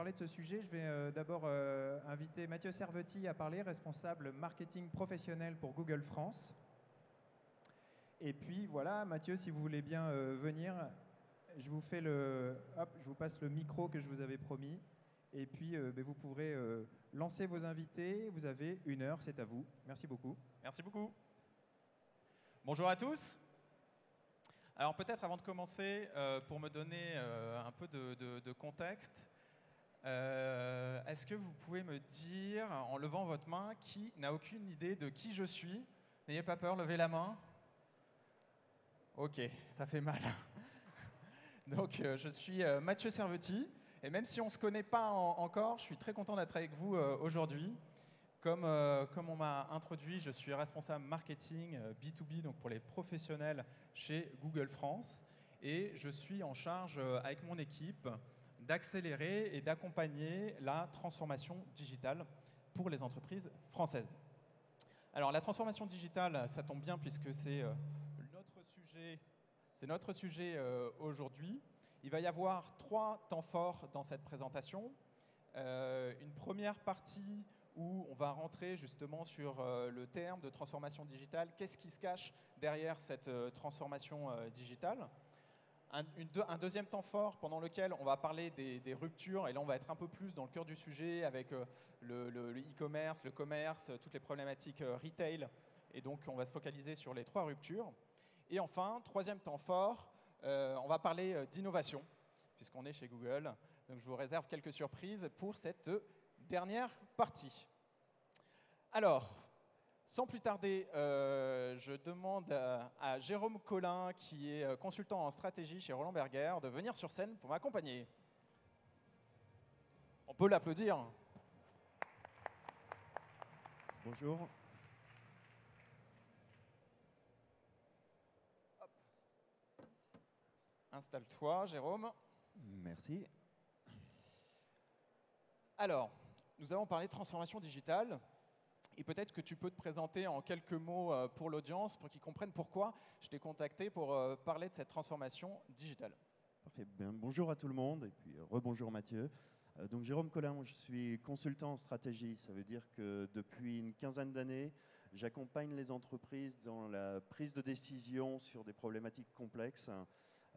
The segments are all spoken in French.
parler de ce sujet, je vais d'abord inviter Mathieu Servetti à parler, responsable marketing professionnel pour Google France. Et puis voilà, Mathieu, si vous voulez bien venir, je vous fais je vous passe le micro que je vous avais promis. Et puis vous pourrez lancer vos invités. Vous avez 1 heure, c'est à vous. Merci beaucoup. Merci beaucoup. Bonjour à tous. Alors peut-être avant de commencer, pour me donner un peu de contexte, est-ce que vous pouvez me dire, en levant votre main, qui n'a aucune idée de qui je suis? N'ayez pas peur, levez la main. Ok, ça fait mal. Donc je suis Mathieu Servetti, et même si on ne se connaît pas encore, je suis très content d'être avec vous aujourd'hui. Comme on m'a introduit, je suis responsable marketing B2B, donc pour les professionnels chez Google France. Et je suis en charge, avec mon équipe, d'accélérer et d'accompagner la transformation digitale pour les entreprises françaises. Alors la transformation digitale, ça tombe bien puisque c'est notre sujet aujourd'hui. Il va y avoir 3 temps forts dans cette présentation. Une première partie où on va rentrer justement sur le terme de transformation digitale. Qu'est-ce qui se cache derrière cette transformation digitale? Un deuxième temps fort pendant lequel on va parler des ruptures, et là on va être un peu plus dans le cœur du sujet avec le e-commerce, le commerce, toutes les problématiques retail, et donc on va se focaliser sur les 3 ruptures. Et enfin, troisième temps fort, on va parler d'innovation, puisqu'on est chez Google, donc je vous réserve quelques surprises pour cette dernière partie. Alors, sans plus tarder, je demande à Jérôme Collin, qui est consultant en stratégie chez Roland Berger, de venir sur scène pour m'accompagner. On peut l'applaudir. Bonjour. Installe-toi, Jérôme. Merci. Alors, nous allons parler de transformation digitale. Et peut-être que tu peux te présenter en quelques mots pour l'audience, pour qu'ils comprennent pourquoi je t'ai contacté pour parler de cette transformation digitale. Parfait. Bien, bonjour à tout le monde, et puis rebonjour Mathieu. Donc Jérôme Collin, je suis consultant en stratégie. Ça veut dire que depuis une quinzaine d'années, j'accompagne les entreprises dans la prise de décision sur des problématiques complexes.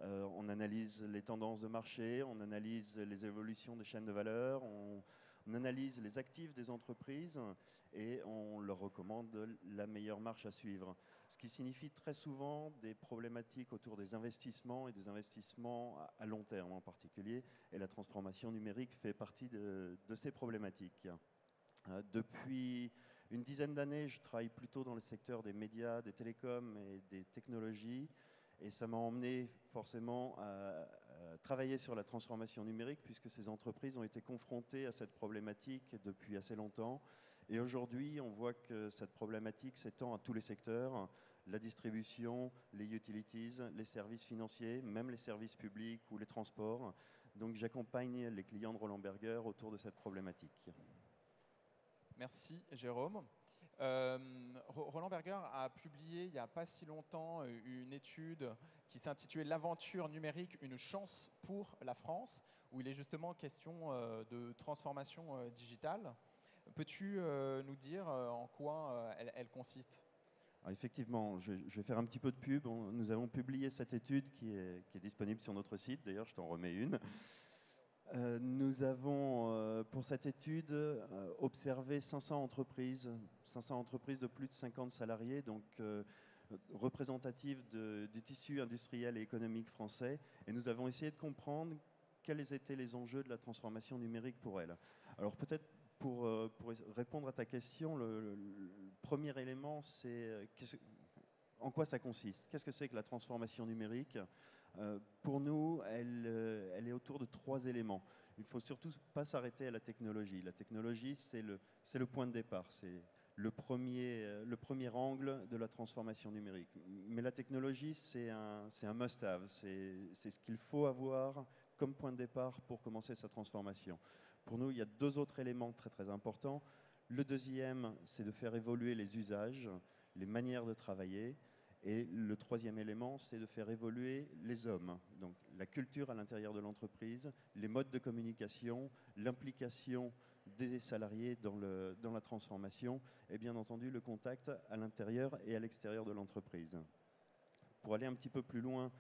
On analyse les tendances de marché, on analyse les évolutions des chaînes de valeur, on analyse les actifs des entreprises et on leur recommande la meilleure marche à suivre. Ce qui signifie très souvent des problématiques autour des investissements et des investissements à long terme en particulier. Et la transformation numérique fait partie de ces problématiques. Depuis une dizaine d'années, je travaille plutôt dans le secteur des médias, des télécoms et des technologies. Et ça m'a emmené forcément à travailler sur la transformation numérique puisque ces entreprises ont été confrontées à cette problématique depuis assez longtemps. Et aujourd'hui, on voit que cette problématique s'étend à tous les secteurs, la distribution, les utilities, les services financiers, même les services publics ou les transports. Donc j'accompagne les clients de Roland Berger autour de cette problématique. Merci Jérôme. Roland Berger a publié il n'y a pas si longtemps une étude qui s'intitulait « L'aventure numérique, une chance pour la France », où il est justement question de transformation digitale. Peux-tu nous dire en quoi elle consiste ? Alors effectivement, je vais faire un petit peu de pub. Nous avons publié cette étude qui est disponible sur notre site. D'ailleurs, je t'en remets une. Nous avons, pour cette étude, observé 500 entreprises de plus de 50 salariés, donc représentatives du tissu industriel et économique français. Et nous avons essayé de comprendre quels étaient les enjeux de la transformation numérique pour elles. Alors peut-être pour répondre à ta question, le premier élément, c'est en quoi ça consiste? Qu'est-ce que c'est que la transformation numérique? Pour nous, elle est autour de 3 éléments. Il ne faut surtout pas s'arrêter à la technologie. La technologie, c'est le point de départ. C'est le premier angle de la transformation numérique. Mais la technologie, c'est un must-have. C'est ce qu'il faut avoir comme point de départ pour commencer sa transformation. Pour nous, il y a 2 autres éléments très, très importants. Le deuxième, c'est de faire évoluer les usages, les manières de travailler. Et le troisième élément, c'est de faire évoluer les hommes, donc la culture à l'intérieur de l'entreprise, les modes de communication, l'implication des salariés dans la transformation et bien entendu le contact à l'intérieur et à l'extérieur de l'entreprise. Pour aller un petit peu plus loin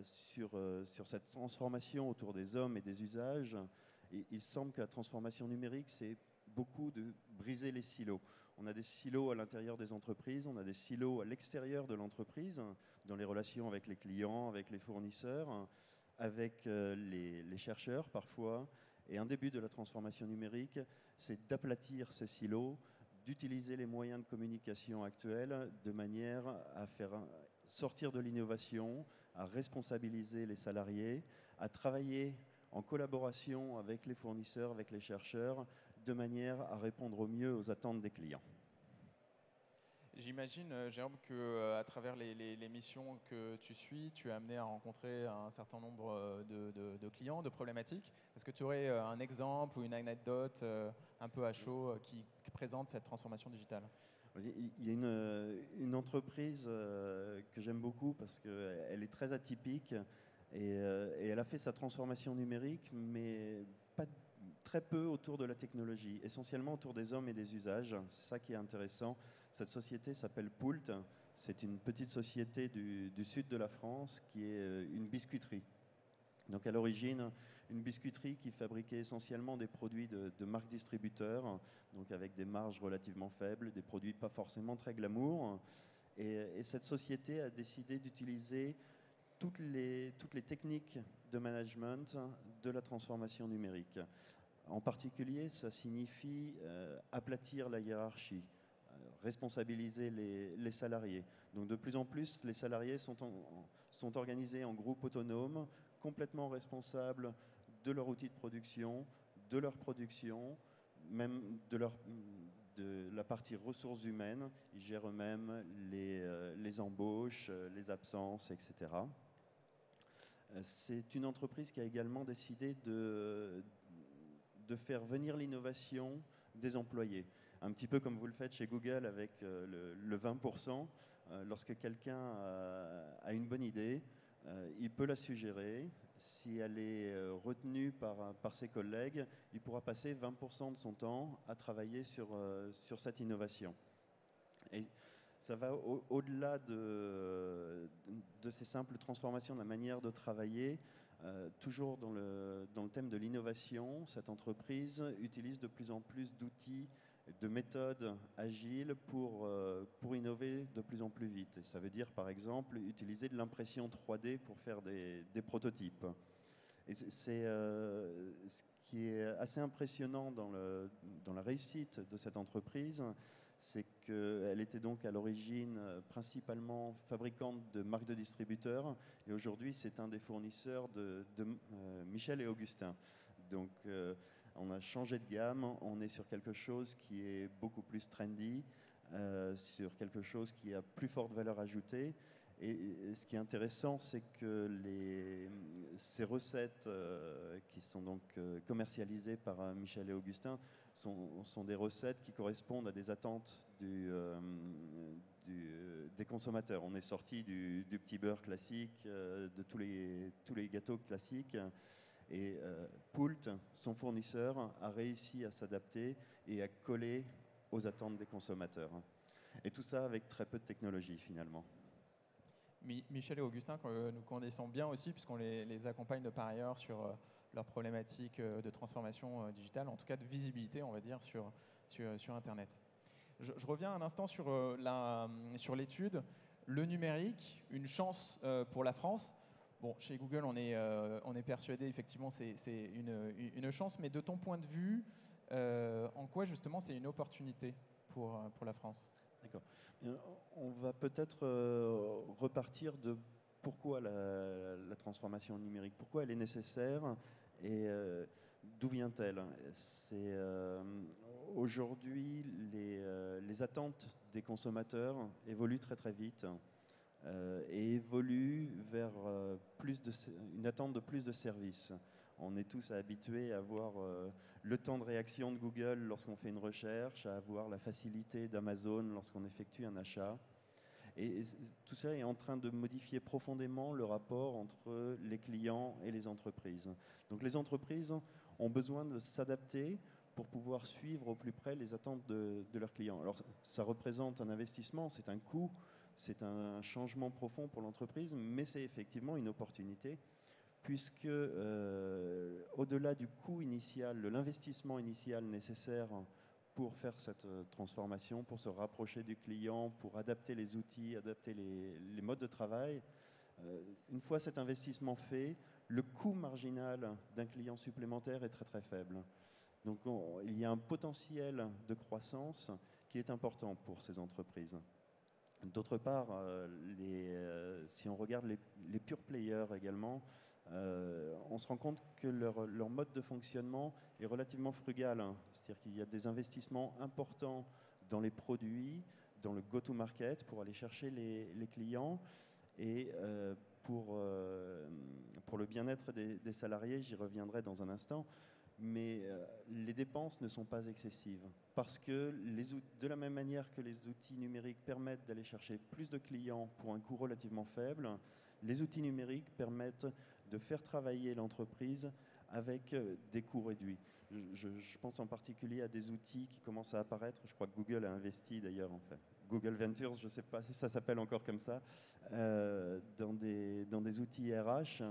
sur cette transformation autour des hommes et des usages, il semble que la transformation numérique, c'est beaucoup de briser les silos. On a des silos à l'intérieur des entreprises, on a des silos à l'extérieur de l'entreprise, dans les relations avec les clients, avec les fournisseurs, avec les chercheurs parfois. Et un début de la transformation numérique, c'est d'aplatir ces silos, d'utiliser les moyens de communication actuels de manière à faire sortir de l'innovation, à responsabiliser les salariés, à travailler en collaboration avec les fournisseurs, avec les chercheurs, de manière à répondre au mieux aux attentes des clients. J'imagine, Jérôme, qu'à travers les missions que tu suis, tu es amené à rencontrer un certain nombre de clients, de problématiques. Est-ce que tu aurais un exemple ou une anecdote un peu à chaud qui présente cette transformation digitale ? Il y a une entreprise que j'aime beaucoup parce qu'elle est très atypique et elle a fait sa transformation numérique, mais pas très peu autour de la technologie, essentiellement autour des hommes et des usages. C'est ça qui est intéressant. Cette société s'appelle Poult. C'est une petite société du sud de la France qui est une biscuiterie. Donc à l'origine, une biscuiterie qui fabriquait essentiellement des produits de marques distributeurs, donc avec des marges relativement faibles, des produits pas forcément très glamour. Et cette société a décidé d'utiliser toutes les techniques de management de la transformation numérique. En particulier, ça signifie aplatir la hiérarchie, responsabiliser les salariés. Donc de plus en plus, les salariés sont organisés en groupes autonomes, complètement responsables de leur outil de production, de leur production, même de la partie ressources humaines. Ils gèrent eux-mêmes les embauches, les absences, etc. C'est une entreprise qui a également décidé de faire venir l'innovation des employés. Un petit peu comme vous le faites chez Google avec le 20%. Lorsque quelqu'un a une bonne idée, il peut la suggérer. Si elle est retenue par ses collègues, il pourra passer 20% de son temps à travailler sur cette innovation. Et ça va au-delà de ces simples transformations de la manière de travailler. Toujours dans le thème de l'innovation, cette entreprise utilise de plus en plus d'outils, de méthodes agiles pour innover de plus en plus vite. Et ça veut dire, par exemple, utiliser de l'impression 3D pour faire des prototypes. Et c'est ce qui est assez impressionnant dans la réussite de cette entreprise, c'est qu'elle était donc à l'origine principalement fabricante de marques de distributeurs et aujourd'hui c'est un des fournisseurs de Michel et Augustin. Donc on a changé de gamme, on est sur quelque chose qui est beaucoup plus trendy, sur quelque chose qui a plus forte valeur ajoutée. Et ce qui est intéressant, c'est que ces recettes qui sont donc commercialisées par Michel et Augustin sont des recettes qui correspondent à des attentes des consommateurs. On est sorti du petit beurre classique, de tous les gâteaux classiques. Et Poult, son fournisseur, a réussi à s'adapter et à coller aux attentes des consommateurs. Et tout ça avec très peu de technologie finalement. Michel et Augustin, que nous connaissons bien aussi, puisqu'on les accompagne de par ailleurs sur leurs problématiques de transformation digitale, en tout cas de visibilité, on va dire, sur Internet. Je reviens un instant sur l'étude. Le numérique, une chance pour la France. Bon, chez Google, on est persuadé, effectivement, c'est une chance, mais de ton point de vue, en quoi, justement, c'est une opportunité pour la France ? D'accord. On va peut-être repartir de pourquoi la transformation numérique, pourquoi elle est nécessaire et d'où vient-elle. Aujourd'hui, les attentes des consommateurs évoluent très très vite et évoluent vers une attente de plus de services. On est tous habitués à avoir le temps de réaction de Google lorsqu'on fait une recherche, à avoir la facilité d'Amazon lorsqu'on effectue un achat. Et tout ça est en train de modifier profondément le rapport entre les clients et les entreprises. Donc les entreprises ont besoin de s'adapter pour pouvoir suivre au plus près les attentes de leurs clients. Alors ça représente un investissement, c'est un coût, c'est un changement profond pour l'entreprise, mais c'est effectivement une opportunité, puisque au-delà du coût initial, de l'investissement initial nécessaire pour faire cette transformation, pour se rapprocher du client, pour adapter les outils, adapter les modes de travail, une fois cet investissement fait, le coût marginal d'un client supplémentaire est très très faible. Donc il y a un potentiel de croissance qui est important pour ces entreprises. D'autre part, si on regarde les pure players également, on se rend compte que leur mode de fonctionnement est relativement frugal. C'est-à-dire qu'il y a des investissements importants dans les produits, dans le go-to-market pour aller chercher les clients. Et pour le bien-être des salariés, j'y reviendrai dans un instant, mais les dépenses ne sont pas excessives parce que de la même manière que les outils numériques permettent d'aller chercher plus de clients pour un coût relativement faible, les outils numériques permettent de faire travailler l'entreprise avec des coûts réduits. Je pense en particulier à des outils qui commencent à apparaître. Je crois que Google a investi d'ailleurs en fait. Google Ventures, je ne sais pas si ça s'appelle encore comme ça, dans des outils RH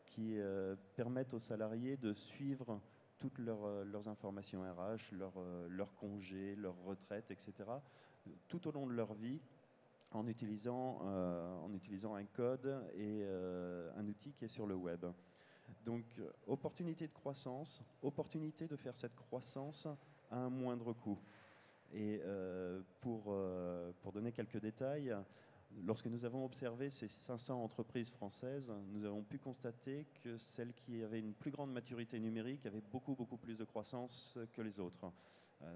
qui permettent aux salariés de suivre toutes leurs informations RH, leurs congés, leurs retraites, etc., tout au long de leur vie, en utilisant un code et un outil qui est sur le web. Donc, opportunité de croissance, opportunité de faire cette croissance à un moindre coût. Et pour donner quelques détails, lorsque nous avons observé ces 500 entreprises françaises, nous avons pu constater que celles qui avaient une plus grande maturité numérique avaient beaucoup plus de croissance que les autres.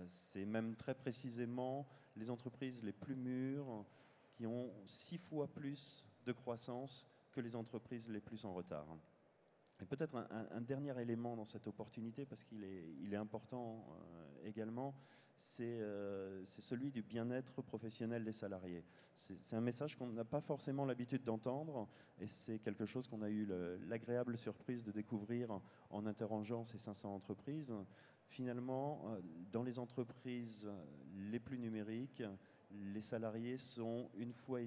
C'est même très précisément les entreprises les plus mûres qui ont 6 fois plus de croissance que les entreprises les plus en retard. Et peut-être un dernier élément dans cette opportunité, parce qu'il est important également, c'est celui du bien-être professionnel des salariés. C'est un message qu'on n'a pas forcément l'habitude d'entendre, et c'est quelque chose qu'on a eu l'agréable surprise de découvrir en interrogeant ces 500 entreprises. Finalement, dans les entreprises les plus numériques, les salariés sont 1,5 fois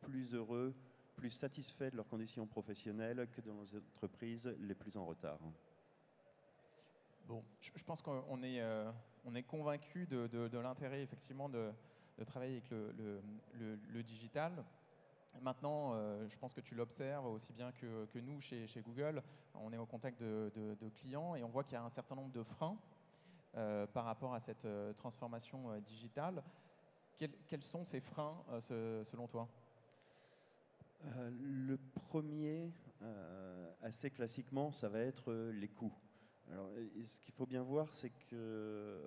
plus heureux, plus satisfaits de leurs conditions professionnelles que dans les entreprises les plus en retard. Bon, je pense qu'on est convaincu de l'intérêt effectivement de travailler avec le digital. Maintenant, je pense que tu l'observes aussi bien que nous chez Google. On est au contact de clients et on voit qu'il y a un certain nombre de freins par rapport à cette transformation digitale. Quels sont ces freins selon toi ? Le premier, assez classiquement, ça va être les coûts. Alors, ce qu'il faut bien voir, c'est que,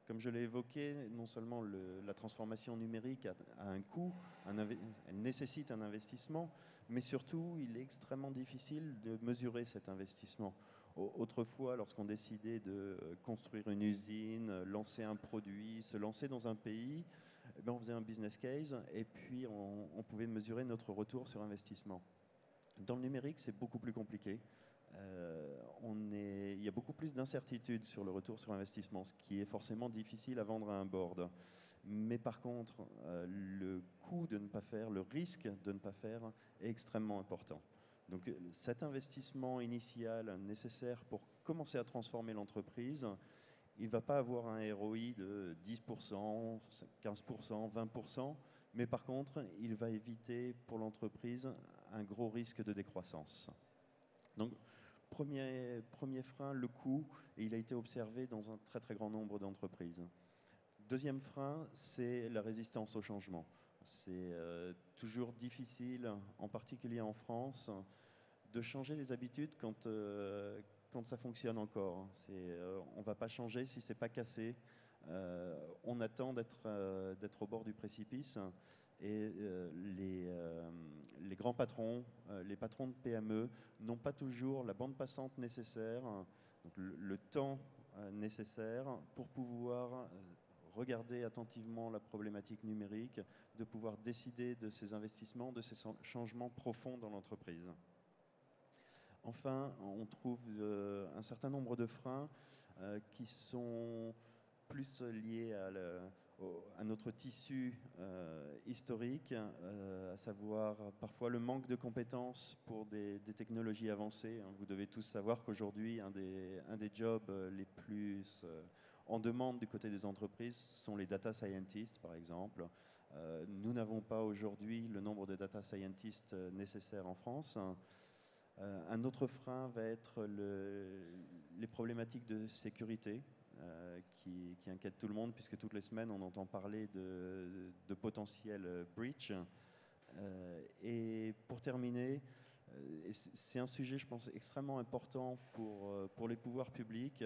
comme je l'ai évoqué, non seulement la transformation numérique a un coût, elle nécessite un investissement, mais surtout, il est extrêmement difficile de mesurer cet investissement. Autrefois, lorsqu'on décidait de construire une usine, lancer un produit, se lancer dans un pays, on faisait un business case et puis on pouvait mesurer notre retour sur investissement. Dans le numérique, c'est beaucoup plus compliqué. Il y a beaucoup plus d'incertitudes sur le retour sur investissement, ce qui est forcément difficile à vendre à un board. Mais par contre, le coût de ne pas faire, le risque de ne pas faire est extrêmement important. Donc cet investissement initial nécessaire pour commencer à transformer l'entreprise, il ne va pas avoir un ROI de 10%, 15%, 20%, mais par contre, il va éviter pour l'entreprise un gros risque de décroissance. Donc, premier frein, le coût, et il a été observé dans un très très grand nombre d'entreprises. Deuxième frein, c'est la résistance au changement. C'est toujours difficile, en particulier en France, de changer les habitudes quand ça fonctionne encore. On ne va pas changer si ce n'est pas cassé. On attend d'être au bord du précipice. Et les grands patrons, les patrons de PME, n'ont pas toujours la bande passante nécessaire, donc le temps nécessaire pour pouvoir regarder attentivement la problématique numérique, de pouvoir décider de ces investissements, de ces changements profonds dans l'entreprise. Enfin, on trouve un certain nombre de freins qui sont plus liés à notre tissu historique, à savoir parfois le manque de compétences pour des technologies avancées. Vous devez tous savoir qu'aujourd'hui, un des jobs les plus en demande du côté des entreprises sont les data scientists, par exemple. Nous n'avons pas aujourd'hui le nombre de data scientists nécessaires en France. Un autre frein va être les problématiques de sécurité qui inquiètent tout le monde, puisque toutes les semaines on entend parler de potentiels breach. Et pour terminer, c'est un sujet, je pense, extrêmement important pour les pouvoirs publics,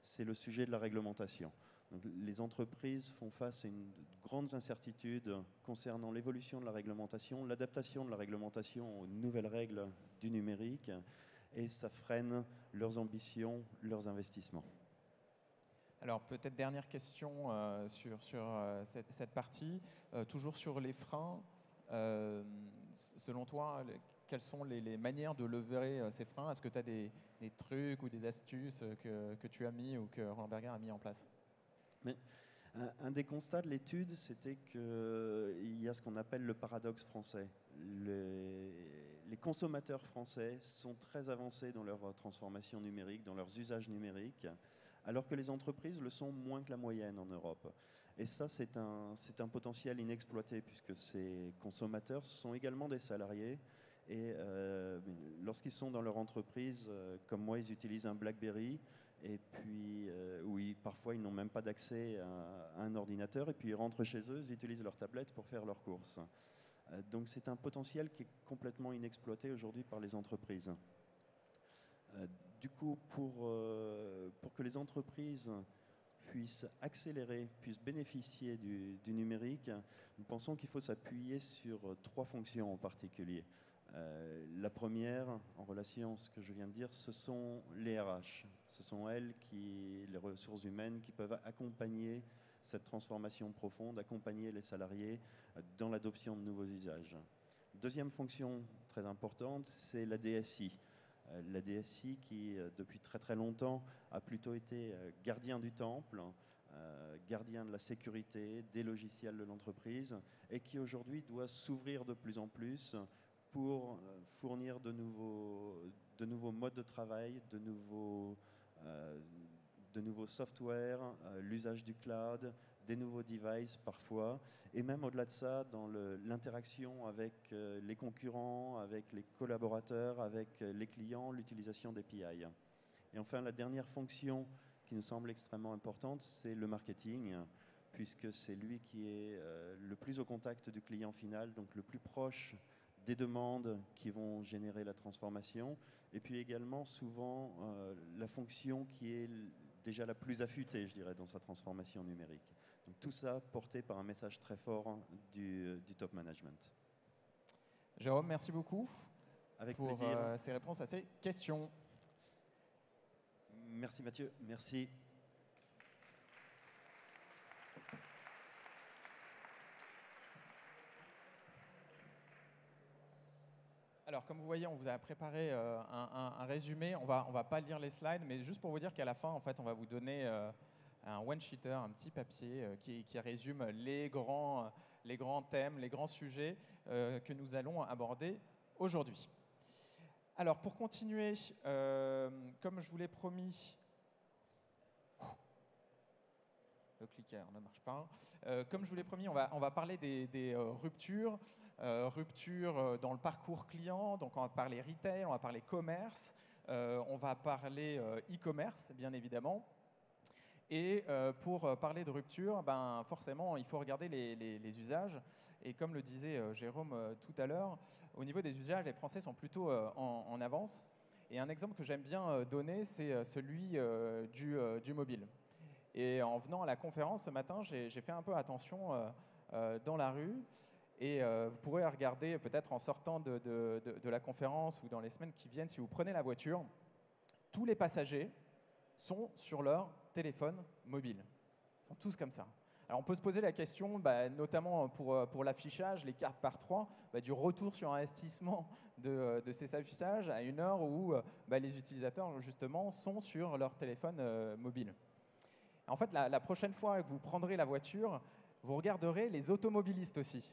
c'est le sujet de la réglementation. Donc, les entreprises font face à une grande incertitude concernant l'évolution de la réglementation, l'adaptation de la réglementation aux nouvelles règles du numérique, et ça freine leurs ambitions, leurs investissements. Alors peut-être dernière question sur cette partie, toujours sur les freins. Selon toi, quelles sont les manières de lever ces freins? Est-ce que tu as des trucs ou des astuces que tu as mis ou que Roland Berger a mis en place? Mais un des constats de l'étude, c'était qu'il y a ce qu'on appelle le paradoxe français. Les consommateurs français sont très avancés dans leur transformation numérique, dans leurs usages numériques, alors que les entreprises le sont moins que la moyenne en Europe. Et ça, c'est un potentiel inexploité, puisque ces consommateurs sont également des salariés. Et lorsqu'ils sont dans leur entreprise, comme moi, ils utilisent un BlackBerry. Et puis, oui, parfois, ils n'ont même pas d'accès à un ordinateur. Et puis, ils rentrent chez eux, ils utilisent leur tablette pour faire leurs courses. Donc, c'est un potentiel qui est complètement inexploité aujourd'hui par les entreprises. Du coup, pour que les entreprises puissent accélérer, puissent bénéficier du numérique, nous pensons qu'il faut s'appuyer sur 3 fonctions en particulier. La première, en relation à ce que je viens de dire, ce sont les RH. Ce sont elles, les ressources humaines, qui peuvent accompagner cette transformation profonde, accompagner les salariés dans l'adoption de nouveaux usages. Deuxième fonction très importante, c'est la DSI. La DSI qui, depuis très très longtemps, a plutôt été gardien du temple, gardien de la sécurité, des logiciels de l'entreprise, et qui aujourd'hui doit s'ouvrir de plus en plus pour fournir de nouveaux modes de travail, de nouveaux softwares, l'usage du cloud, des nouveaux devices parfois, et même au-delà de ça, dans l'interaction avec les concurrents, avec les collaborateurs, avec les clients, l'utilisation d'API. Et enfin, la dernière fonction qui nous semble extrêmement importante, c'est le marketing, puisque c'est lui qui est le plus au contact du client final, donc le plus proche des demandes qui vont générer la transformation, et puis également souvent la fonction qui est déjà la plus affûtée, je dirais, dans sa transformation numérique. Donc tout ça porté par un message très fort du top management. Jérôme, merci beaucoup pour ces réponses à ces questions. Merci Mathieu, merci. Alors, comme vous voyez, on vous a préparé un résumé. On va pas lire les slides, mais juste pour vous dire qu'à la fin, en fait, on va vous donner un one-sheeter, un petit papier qui résume les grands thèmes, les grands sujets que nous allons aborder aujourd'hui. Alors, pour continuer, comme je vous l'ai promis, le clicker ne marche pas. Comme je vous l'ai promis, on va parler des ruptures. Rupture dans le parcours client, donc on va parler retail, on va parler commerce, on va parler e-commerce, bien évidemment. Et pour parler de rupture, forcément, il faut regarder les usages. Et comme le disait Jérôme tout à l'heure, au niveau des usages, les Français sont plutôt en avance. Et un exemple que j'aime bien donner, c'est celui du mobile. Et en venant à la conférence ce matin, j'ai fait un peu attention dans la rue. Et vous pourrez regarder peut-être en sortant de la conférence ou dans les semaines qui viennent, si vous prenez la voiture, tous les passagers sont sur leur téléphone mobile. Ils sont tous comme ça. Alors on peut se poser la question, notamment pour l'affichage, les cartes par 3, du retour sur investissement de ces affichages à une heure où les utilisateurs justement sont sur leur téléphone mobile. En fait, la prochaine fois que vous prendrez la voiture, vous regarderez les automobilistes aussi.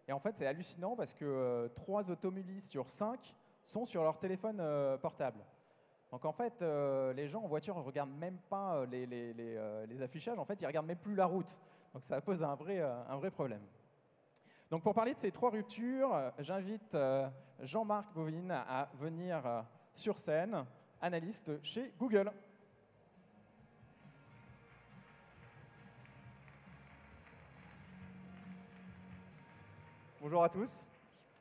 Et en fait, c'est hallucinant parce que 3 automobilistes sur 5 sont sur leur téléphone portable. Donc en fait, les gens en voiture ne regardent même pas les affichages, en fait, ils ne regardent même plus la route. Donc ça pose un vrai problème. Donc pour parler de ces 3 ruptures, j'invite Jean-Marc Bovine à venir sur scène, analyste chez Google. Bonjour à tous.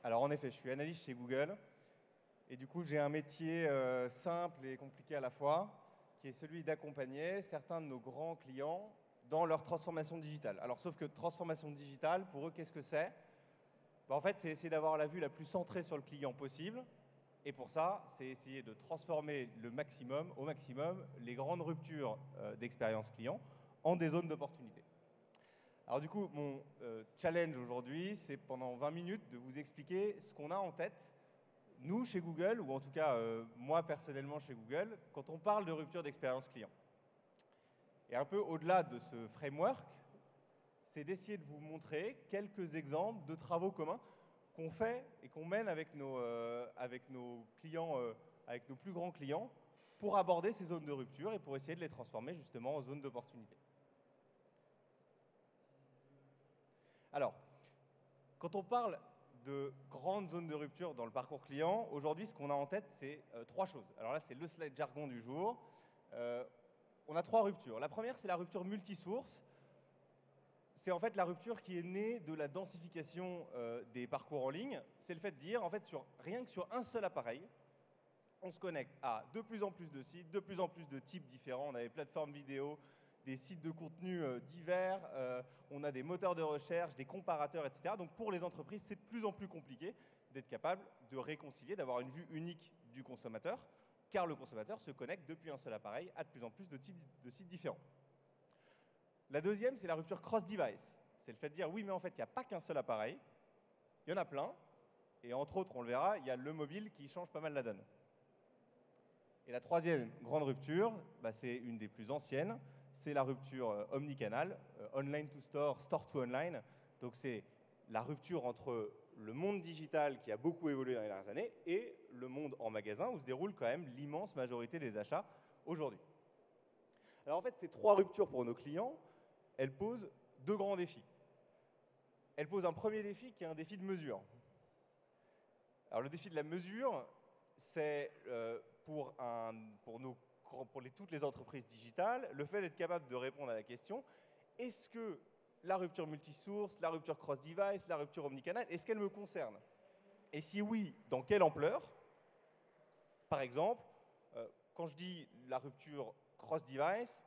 Alors en effet, je suis analyste chez Google et du coup j'ai un métier simple et compliqué à la fois qui est celui d'accompagner certains de nos grands clients dans leur transformation digitale. Alors sauf que transformation digitale, pour eux, qu'est-ce que c'est? En fait, c'est essayer d'avoir la vue la plus centrée sur le client possible et pour ça, c'est essayer de transformer au maximum les grandes ruptures d'expérience client en des zones d'opportunité. Alors du coup, mon challenge aujourd'hui, c'est pendant 20 minutes de vous expliquer ce qu'on a en tête, nous chez Google, ou en tout cas moi personnellement chez Google, quand on parle de rupture d'expérience client. Et un peu au-delà de ce framework, c'est d'essayer de vous montrer quelques exemples de travaux communs qu'on fait et qu'on mène avec nos clients, avec nos plus grands clients, pour aborder ces zones de rupture et pour essayer de les transformer justement en zones d'opportunité. Alors, quand on parle de grandes zones de rupture dans le parcours client, aujourd'hui, ce qu'on a en tête, c'est 3 choses. Alors là, c'est le slide jargon du jour. On a 3 ruptures. La première, c'est la rupture multisource. C'est en fait la rupture qui est née de la densification des parcours en ligne. C'est le fait de dire, en fait, rien que sur un seul appareil, on se connecte à de plus en plus de sites, de plus en plus de types différents. On a des plateformes vidéo, des sites de contenu divers, on a des moteurs de recherche, des comparateurs, etc. Donc pour les entreprises, c'est de plus en plus compliqué d'être capable de réconcilier, d'avoir une vue unique du consommateur, car le consommateur se connecte depuis un seul appareil à de plus en plus de types de sites différents. La deuxième, c'est la rupture cross-device. C'est le fait de dire, oui, mais en fait, il n'y a pas qu'un seul appareil, il y en a plein, et entre autres, on le verra, il y a le mobile qui change pas mal la donne. Et la troisième grande rupture, c'est une des plus anciennes, c'est la rupture omnicanal, online to store, store to online. Donc c'est la rupture entre le monde digital qui a beaucoup évolué dans les dernières années et le monde en magasin où se déroule quand même l'immense majorité des achats aujourd'hui. Alors en fait, ces 3 ruptures pour nos clients, elles posent 2 grands défis. Elles posent un premier défi qui est un défi de mesure. Alors le défi de la mesure, c'est pour toutes les entreprises digitales, le fait d'être capable de répondre à la question, est-ce que la rupture multisource, la rupture cross-device, la rupture omnicanal, est-ce qu'elle me concerne? Et si oui, dans quelle ampleur? Par exemple, quand je dis la rupture cross-device,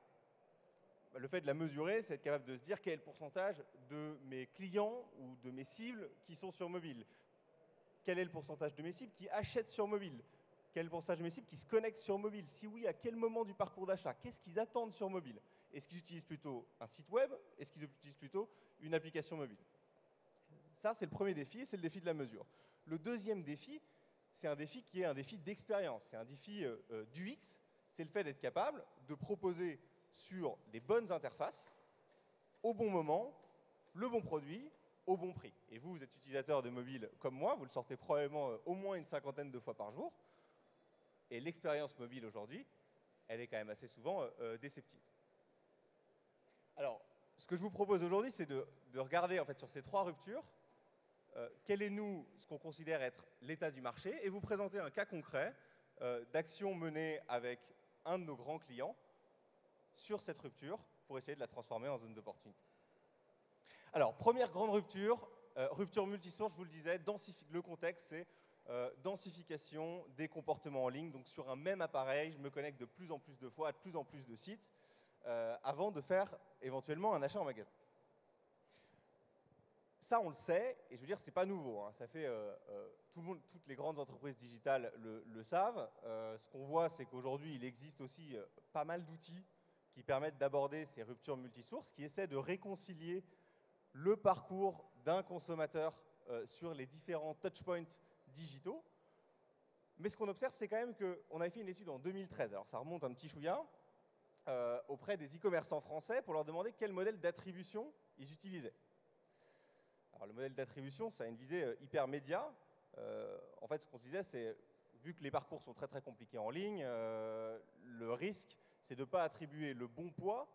le fait de la mesurer, c'est être capable de se dire quel est le pourcentage de mes clients ou de mes cibles qui sont sur mobile. Quel est le pourcentage de mes cibles qui achètent sur mobile? Quel est le pourcentage de mes cibles qui se connectent sur mobile? Si oui, à quel moment du parcours d'achat? Qu'est-ce qu'ils attendent sur mobile? Est-ce qu'ils utilisent plutôt un site web? Est-ce qu'ils utilisent plutôt une application mobile? Ça, c'est le premier défi, c'est le défi de la mesure. Le deuxième défi, c'est un défi qui est un défi d'expérience. C'est un défi d'UX. C'est le fait d'être capable de proposer sur des bonnes interfaces, au bon moment, le bon produit, au bon prix. Et vous, vous êtes utilisateur de mobile comme moi, vous le sortez probablement au moins une 50aine de fois par jour. Et l'expérience mobile aujourd'hui, elle est quand même assez souvent déceptive. Alors, ce que je vous propose aujourd'hui, c'est de regarder en fait, sur ces 3 ruptures, quel est ce qu'on considère être l'état du marché, et vous présenter un cas concret d'action menée avec un de nos grands clients sur cette rupture pour essayer de la transformer en zone d'opportunité. Alors, première grande rupture, rupture multisource, je vous le disais, le contexte, c'est densification des comportements en ligne. Donc sur un même appareil, je me connecte de plus en plus de fois à de plus en plus de sites avant de faire éventuellement un achat en magasin. Ça, on le sait, et je veux dire, c'est pas nouveau. Hein. Ça fait, toutes les grandes entreprises digitales le savent. Ce qu'on voit, c'est qu'aujourd'hui, il existe aussi pas mal d'outils qui permettent d'aborder ces ruptures multisources, qui essaient de réconcilier le parcours d'un consommateur sur les différents touchpoints digitaux. Mais ce qu'on observe, c'est quand même qu'on avait fait une étude en 2013, alors ça remonte un petit chouïa, auprès des e-commerçants français pour leur demander quel modèle d'attribution ils utilisaient. Alors le modèle d'attribution, ça a une visée hyper média. En fait, ce qu'on se disait, c'est, vu que les parcours sont très très compliqués en ligne, le risque, c'est de ne pas attribuer le bon poids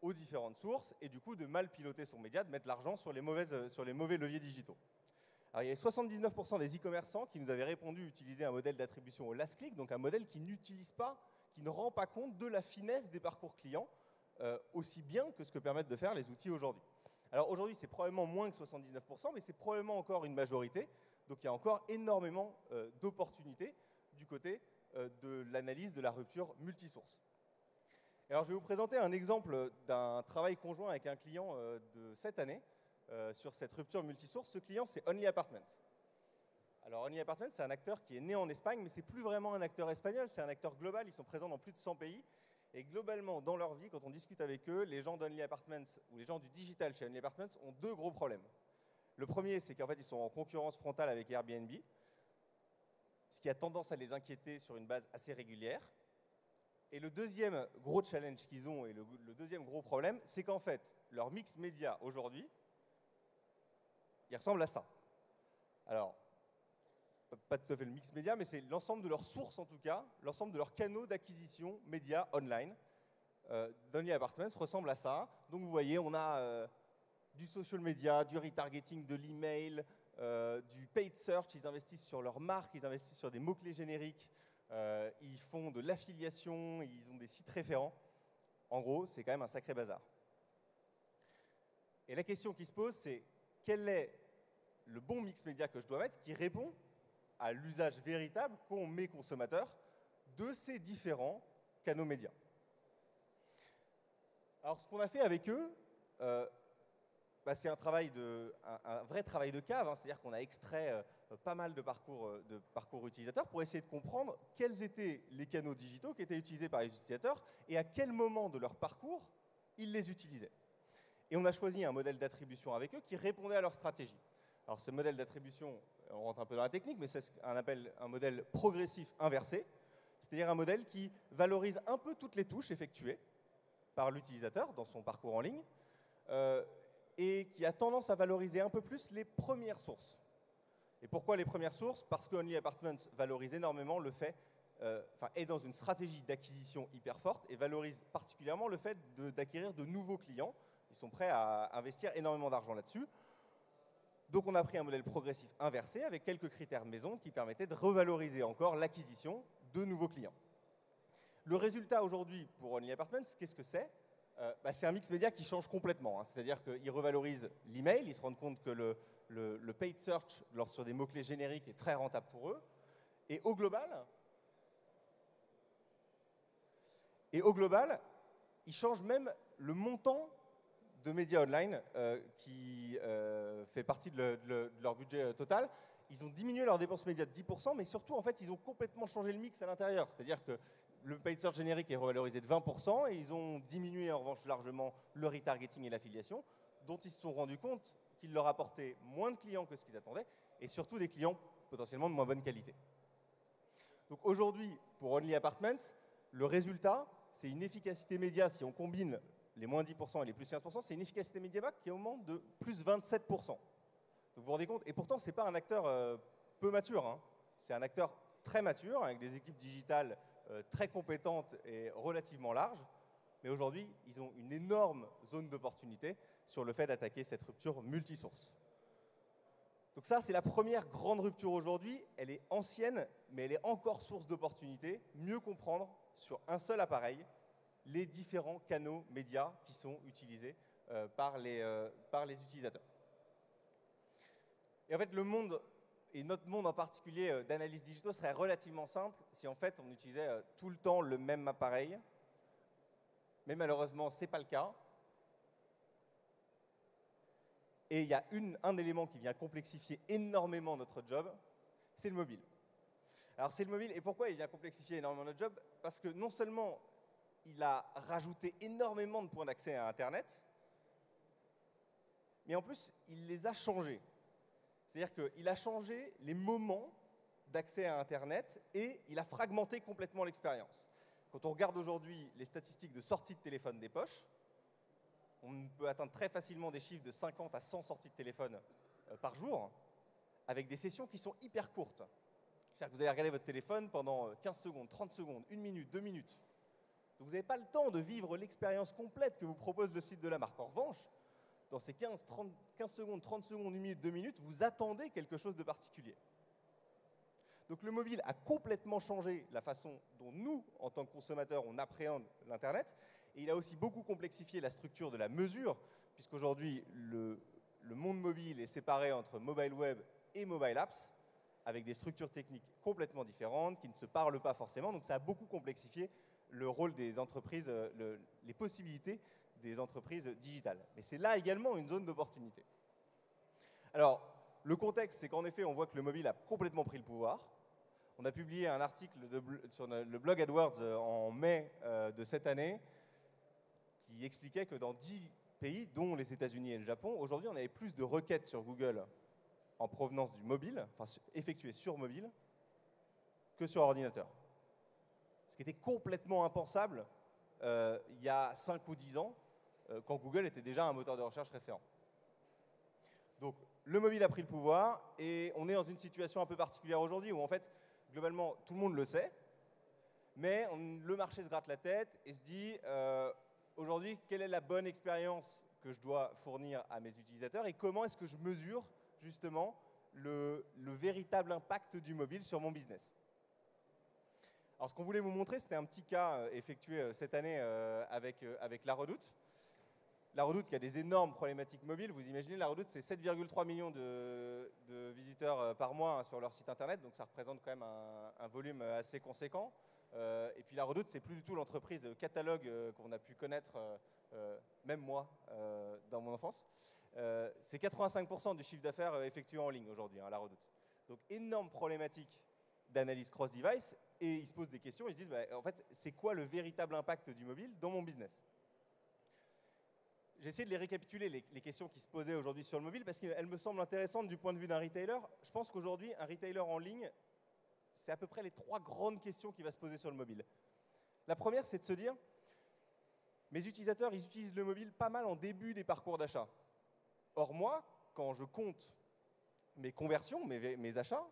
aux différentes sources et du coup de mal piloter son média, de mettre l'argent sur les mauvais leviers digitaux. Alors, il y avait 79% des e-commerçants qui nous avaient répondu utiliser un modèle d'attribution au last click, donc un modèle qui n'utilise pas, qui ne rend pas compte de la finesse des parcours clients, aussi bien que ce que permettent de faire les outils aujourd'hui. Alors aujourd'hui, c'est probablement moins que 79%, mais c'est probablement encore une majorité. Donc il y a encore énormément d'opportunités du côté de l'analyse de la rupture multisource. Alors je vais vous présenter un exemple d'un travail conjoint avec un client de cette année sur cette rupture multisource. Ce client, c'est Only Apartments. Alors Only Apartments, c'est un acteur qui est né en Espagne, mais ce n'est plus vraiment un acteur espagnol, c'est un acteur global. Ils sont présents dans plus de 100 pays. Et globalement, dans leur vie, quand on discute avec eux, les gens d'Only Apartments ou les gens du digital chez Only Apartments ont deux gros problèmes. Le premier, c'est qu'en fait, ils sont en concurrence frontale avec Airbnb, ce qui a tendance à les inquiéter sur une base assez régulière. Et le deuxième gros challenge qu'ils ont, et le deuxième gros problème, c'est qu'en fait, leur mix média aujourd'hui, il ressemble à ça. Alors, pas tout à fait le mix média, mais c'est l'ensemble de leurs sources en tout cas, l'ensemble de leurs canaux d'acquisition média online. Only Apartments ressemble à ça. Donc vous voyez, on a du social media, du retargeting, de l'email, du paid search. Ils investissent sur leur marque, ils investissent sur des mots-clés génériques, ils font de l'affiliation, ils ont des sites référents. En gros, c'est quand même un sacré bazar. Et la question qui se pose, c'est quel est le bon mix média que je dois mettre qui répond à l'usage véritable qu'ont mes consommateurs de ces différents canaux médias. Alors, ce qu'on a fait avec eux, c'est un vrai travail de cave, hein, c'est-à-dire qu'on a extrait pas mal de parcours utilisateurs pour essayer de comprendre quels étaient les canaux digitaux qui étaient utilisés par les utilisateurs et à quel moment de leur parcours ils les utilisaient. Et on a choisi un modèle d'attribution avec eux qui répondait à leur stratégie. Alors ce modèle d'attribution, on rentre un peu dans la technique, mais c'est ce qu'on appelle un modèle progressif inversé, c'est-à-dire un modèle qui valorise un peu toutes les touches effectuées par l'utilisateur dans son parcours en ligne et qui a tendance à valoriser un peu plus les premières sources. Et pourquoi les premières sources? Parce que Only Apartments valorise énormément le fait, est dans une stratégie d'acquisition hyper forte et valorise particulièrement le fait d'acquérir de nouveaux clients. Ils sont prêts à investir énormément d'argent là-dessus. Donc on a pris un modèle progressif inversé avec quelques critères maison qui permettaient de revaloriser encore l'acquisition de nouveaux clients. Le résultat aujourd'hui pour Only Apartments, qu'est-ce que c'est? C'est un mix média qui change complètement. Hein. C'est-à-dire qu'ils revalorisent l'email, ils se rendent compte que le paid search sur des mots-clés génériques est très rentable pour eux. Et au global, ils changent même le montant de médias online qui fait partie de leur budget total. Ils ont diminué leurs dépenses médias de 10%, mais surtout, en fait, ils ont complètement changé le mix à l'intérieur. C'est-à-dire que le paid search générique est revalorisé de 20% et ils ont diminué en revanche largement le retargeting et l'affiliation, dont ils se sont rendus compte qu'ils leur apportaient moins de clients que ce qu'ils attendaient et surtout des clients potentiellement de moins bonne qualité. Donc aujourd'hui, pour Only Apartments, le résultat, c'est une efficacité média, si on combine les moins 10% et les plus 15%, c'est une efficacité média qui augmente de plus 27%. Donc vous vous rendez compte? Et pourtant, ce n'est pas un acteur peu mature. Hein. C'est un acteur très mature, avec des équipes digitales très compétentes et relativement larges. Mais aujourd'hui, ils ont une énorme zone d'opportunité sur le fait d'attaquer cette rupture multisource. Donc ça, c'est la première grande rupture aujourd'hui. Elle est ancienne, mais elle est encore source d'opportunités. Mieux comprendre sur un seul appareil les différents canaux médias qui sont utilisés par les utilisateurs. Et en fait, le monde, et notre monde en particulier d'analyse digitale, serait relativement simple si en fait on utilisait tout le temps le même appareil. Mais malheureusement, ce n'est pas le cas. Et il y a un élément qui vient complexifier énormément notre job, c'est le mobile. Alors c'est le mobile, et pourquoi il vient complexifier énormément notre job? Parce que non seulement il a rajouté énormément de points d'accès à Internet, mais en plus, il les a changés. C'est-à-dire qu'il a changé les moments d'accès à Internet et il a fragmenté complètement l'expérience. Quand on regarde aujourd'hui les statistiques de sortie de téléphone des poches, on peut atteindre très facilement des chiffres de 50 à 100 sorties de téléphone par jour, avec des sessions qui sont hyper courtes. C'est-à-dire que vous allez regarder votre téléphone pendant 15 secondes, 30 secondes, 1 minute, 2 minutes. Donc vous n'avez pas le temps de vivre l'expérience complète que vous propose le site de la marque. En revanche, dans ces 15 secondes, 30 secondes, 1 minute, 2 minutes, vous attendez quelque chose de particulier. Donc le mobile a complètement changé la façon dont nous, en tant que consommateurs, on appréhende l'Internet. Et il a aussi beaucoup complexifié la structure de la mesure, puisqu'aujourd'hui, le monde mobile est séparé entre mobile web et mobile apps, avec des structures techniques complètement différentes, qui ne se parlent pas forcément. Donc ça a beaucoup complexifié le rôle des entreprises, les possibilités des entreprises digitales. Mais c'est là également une zone d'opportunité. Alors, le contexte, c'est qu'en effet, on voit que le mobile a complètement pris le pouvoir. On a publié un article sur le blog AdWords en mai de cette année qui expliquait que dans 10 pays, dont les États-Unis et le Japon, aujourd'hui, on avait plus de requêtes sur Google en provenance du mobile, enfin effectuées sur mobile, que sur ordinateur. Ce qui était complètement impensable il y a 5 ou 10 ans, quand Google était déjà un moteur de recherche référent. Donc, le mobile a pris le pouvoir et on est dans une situation un peu particulière aujourd'hui où, en fait, globalement, tout le monde le sait, mais le marché se gratte la tête et se dit aujourd'hui, quelle est la bonne expérience que je dois fournir à mes utilisateurs et comment est-ce que je mesure justement le véritable impact du mobile sur mon business. Alors, ce qu'on voulait vous montrer, c'était un petit cas effectué cette année avec La Redoute. La Redoute qui a des énormes problématiques mobiles. Vous imaginez, La Redoute, c'est 7,3 millions de visiteurs par mois sur leur site internet, donc ça représente quand même un volume assez conséquent. Et puis La Redoute, c'est plus du tout l'entreprise catalogue qu'on a pu connaître, même moi, dans mon enfance. C'est 85% du chiffre d'affaires effectué en ligne aujourd'hui, La Redoute. Donc énorme problématique d'analyse cross-device, et ils se posent des questions, ils se disent, bah, en fait, c'est quoi le véritable impact du mobile dans mon business? J'ai essayé de les récapituler, les questions qui se posaient aujourd'hui sur le mobile, parce qu'elles me semblent intéressantes du point de vue d'un retailer. Je pense qu'aujourd'hui, un retailer en ligne, c'est à peu près les 3 grandes questions qui va se poser sur le mobile. La première, c'est de se dire, mes utilisateurs, ils utilisent le mobile pas mal en début des parcours d'achat. Or moi, quand je compte mes conversions, mes achats,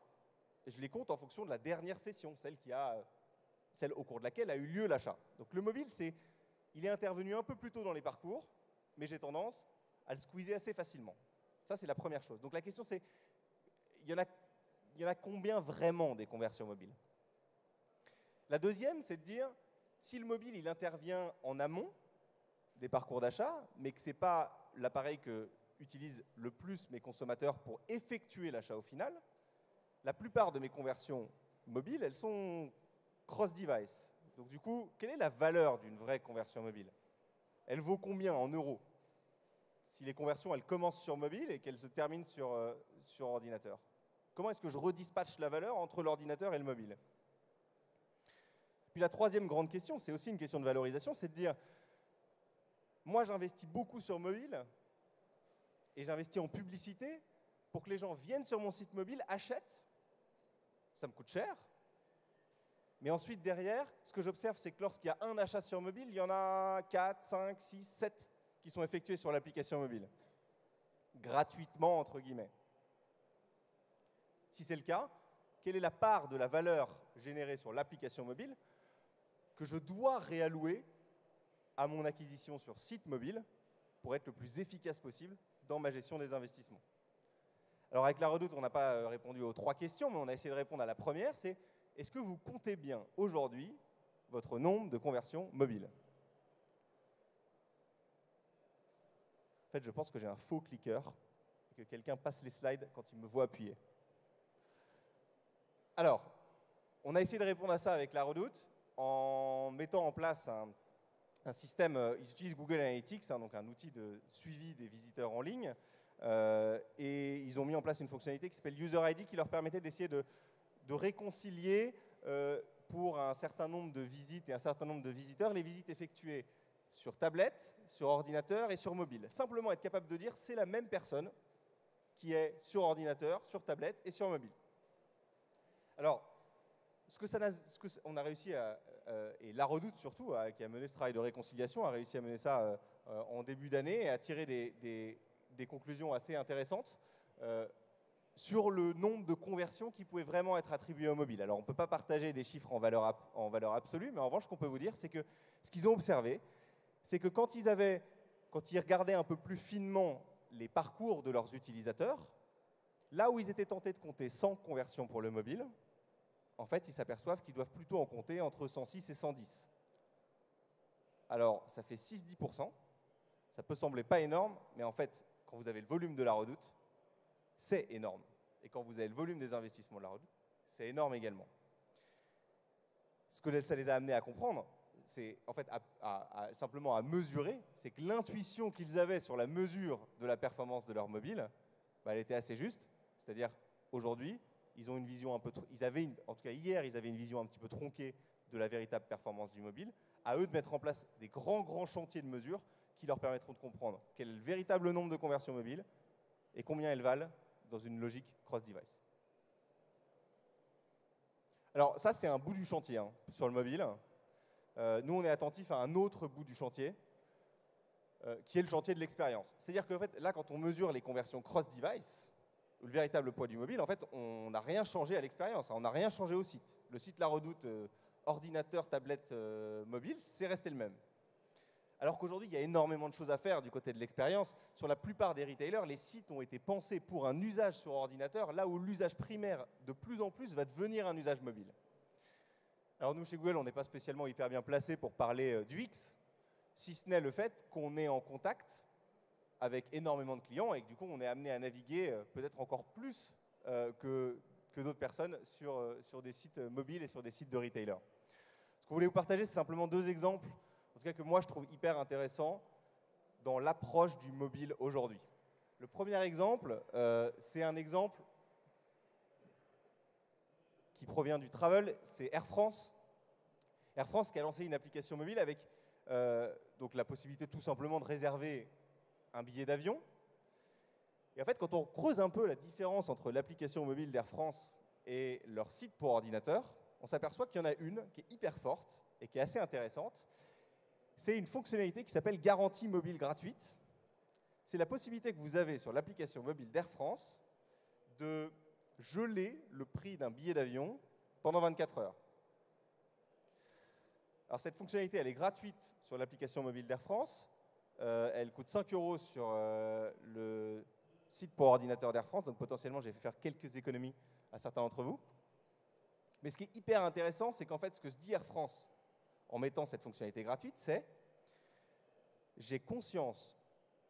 je les compte en fonction de la dernière session, celle au cours de laquelle a eu lieu l'achat. Donc le mobile, il est intervenu un peu plus tôt dans les parcours, mais j'ai tendance à le squeezer assez facilement. Ça, c'est la première chose. Donc la question, c'est, il y en a combien vraiment des conversions mobiles? La deuxième, c'est de dire, si le mobile, il intervient en amont des parcours d'achat, mais que ce n'est pas l'appareil que utilisent le plus mes consommateurs pour effectuer l'achat au final, la plupart de mes conversions mobiles, elles sont cross-device. Donc du coup, quelle est la valeur d'une vraie conversion mobile? Elle vaut combien en euros? Si les conversions, elles commencent sur mobile et qu'elles se terminent sur ordinateur. Comment est-ce que je redispatche la valeur entre l'ordinateur et le mobile? Puis la troisième grande question, c'est aussi une question de valorisation, c'est de dire, moi j'investis beaucoup sur mobile et j'investis en publicité pour que les gens viennent sur mon site mobile, achètent, ça me coûte cher. Mais ensuite, derrière, ce que j'observe, c'est que lorsqu'il y a un achat sur mobile, il y en a 4, 5, 6, 7 qui sont effectués sur l'application mobile. Gratuitement, entre guillemets. Si c'est le cas, quelle est la part de la valeur générée sur l'application mobile que je dois réallouer à mon acquisition sur site mobile pour être le plus efficace possible dans ma gestion des investissements? Alors avec La Redoute, on n'a pas répondu aux 3 questions, mais on a essayé de répondre à la première, c'est est-ce que vous comptez bien aujourd'hui votre nombre de conversions mobiles? En fait, je pense que j'ai un faux clicker et que quelqu'un passe les slides quand il me voit appuyer. Alors, on a essayé de répondre à ça avec La Redoute en mettant en place un système, ils utilisent Google Analytics, donc un outil de suivi des visiteurs en ligne, et ils ont mis en place une fonctionnalité qui s'appelle User ID qui leur permettait d'essayer de réconcilier pour un certain nombre de visites et un certain nombre de visiteurs, les visites effectuées sur tablette, sur ordinateur et sur mobile. Simplement être capable de dire c'est la même personne qui est sur ordinateur, sur tablette et sur mobile. Alors, ce que on a réussi à, et La Redoute surtout, qui a mené ce travail de réconciliation, a réussi à mener ça en début d'année et à tirer des conclusions assez intéressantes sur le nombre de conversions qui pouvaient vraiment être attribuées au mobile. Alors, on ne peut pas partager des chiffres en valeur absolue, mais en revanche, ce qu'on peut vous dire, c'est que ce qu'ils ont observé, c'est que quand ils regardaient un peu plus finement les parcours de leurs utilisateurs, là où ils étaient tentés de compter 100 conversions pour le mobile, en fait, ils s'aperçoivent qu'ils doivent plutôt en compter entre 106 et 110. Alors, ça fait 6-10%. Ça peut sembler pas énorme, mais en fait, quand vous avez le volume de La Redoute, c'est énorme. Et quand vous avez le volume des investissements de La Redoute, c'est énorme également. Ce que ça les a amenés à comprendre, c'est en fait simplement à mesurer, c'est que l'intuition qu'ils avaient sur la mesure de la performance de leur mobile, elle était assez juste. C'est-à-dire, aujourd'hui, ils ont une vision un peu, en tout cas hier, ils avaient une vision un petit peu tronquée de la véritable performance du mobile. À eux de mettre en place des grands chantiers de mesure qui leur permettront de comprendre quel est le véritable nombre de conversions mobiles et combien elles valent dans une logique cross-device. Alors ça, c'est un bout du chantier sur le mobile. Nous, on est attentifs à un autre bout du chantier, qui est le chantier de l'expérience. C'est-à-dire que en fait, là, quand on mesure les conversions cross-device, le véritable poids du mobile, en fait, on n'a rien changé à l'expérience, on n'a rien changé au site. Le site La Redoute, ordinateur, tablette, mobile, c'est resté le même. Alors qu'aujourd'hui, il y a énormément de choses à faire du côté de l'expérience. Sur la plupart des retailers, les sites ont été pensés pour un usage sur ordinateur, là où l'usage primaire, de plus en plus, va devenir un usage mobile. Alors nous, chez Google, on n'est pas spécialement hyper bien placé pour parler du X, si ce n'est le fait qu'on est en contact avec énormément de clients et que du coup, on est amené à naviguer peut-être encore plus que d'autres personnes sur des sites mobiles et sur des sites de retailers. Ce qu'on voulait vous partager, c'est simplement 2 exemples, en tout cas que moi, je trouve hyper intéressants dans l'approche du mobile aujourd'hui. Le premier exemple, c'est un exemple qui provient du travel, c'est Air France. Air France qui a lancé une application mobile avec donc la possibilité tout simplement de réserver un billet d'avion. Et en fait, quand on creuse un peu la différence entre l'application mobile d'Air France et leur site pour ordinateur, on s'aperçoit qu'il y en a une qui est hyper forte et qui est assez intéressante. C'est une fonctionnalité qui s'appelle garantie mobile gratuite. C'est la possibilité que vous avez sur l'application mobile d'Air France de geler le prix d'un billet d'avion pendant 24 heures. Alors cette fonctionnalité, elle est gratuite sur l'application mobile d'Air France. Elle coûte 5 € sur le site pour ordinateur d'Air France, donc potentiellement j'ai fait faire quelques économies à certains d'entre vous. Mais ce qui est hyper intéressant, c'est qu'en fait ce que se dit Air France en mettant cette fonctionnalité gratuite, c'est j'ai conscience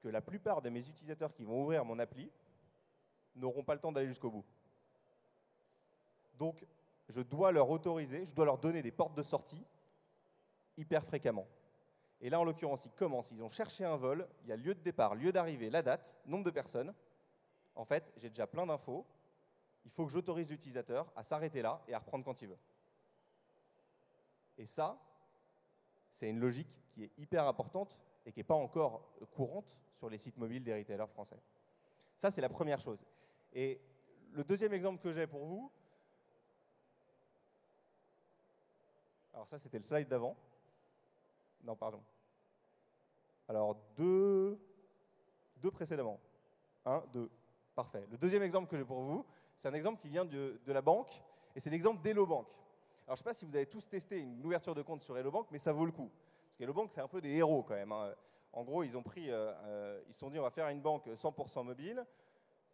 que la plupart de mes utilisateurs qui vont ouvrir mon appli n'auront pas le temps d'aller jusqu'au bout. Donc, je dois leur autoriser, je dois leur donner des portes de sortie hyper fréquemment. Et là, en l'occurrence, ils commencent, ils ont cherché un vol, il y a lieu de départ, lieu d'arrivée, la date, nombre de personnes. En fait, j'ai déjà plein d'infos. Il faut que j'autorise l'utilisateur à s'arrêter là et à reprendre quand il veut. Et ça, c'est une logique qui est hyper importante et qui n'est pas encore courante sur les sites mobiles des retailers français. Ça, c'est la première chose. Et le deuxième exemple que j'ai pour vous, alors ça, c'était le slide d'avant. Non, pardon. Alors, deux précédemment. 1, 2. Parfait. Le deuxième exemple que j'ai pour vous, c'est un exemple qui vient de la banque, et c'est l'exemple d'Hello Bank. Alors, je ne sais pas si vous avez tous testé une ouverture de compte sur Hello Bank, mais ça vaut le coup. Parce qu'Hello Bank, c'est un peu des héros quand même. En gros, ils se sont dit, on va faire une banque 100% mobile,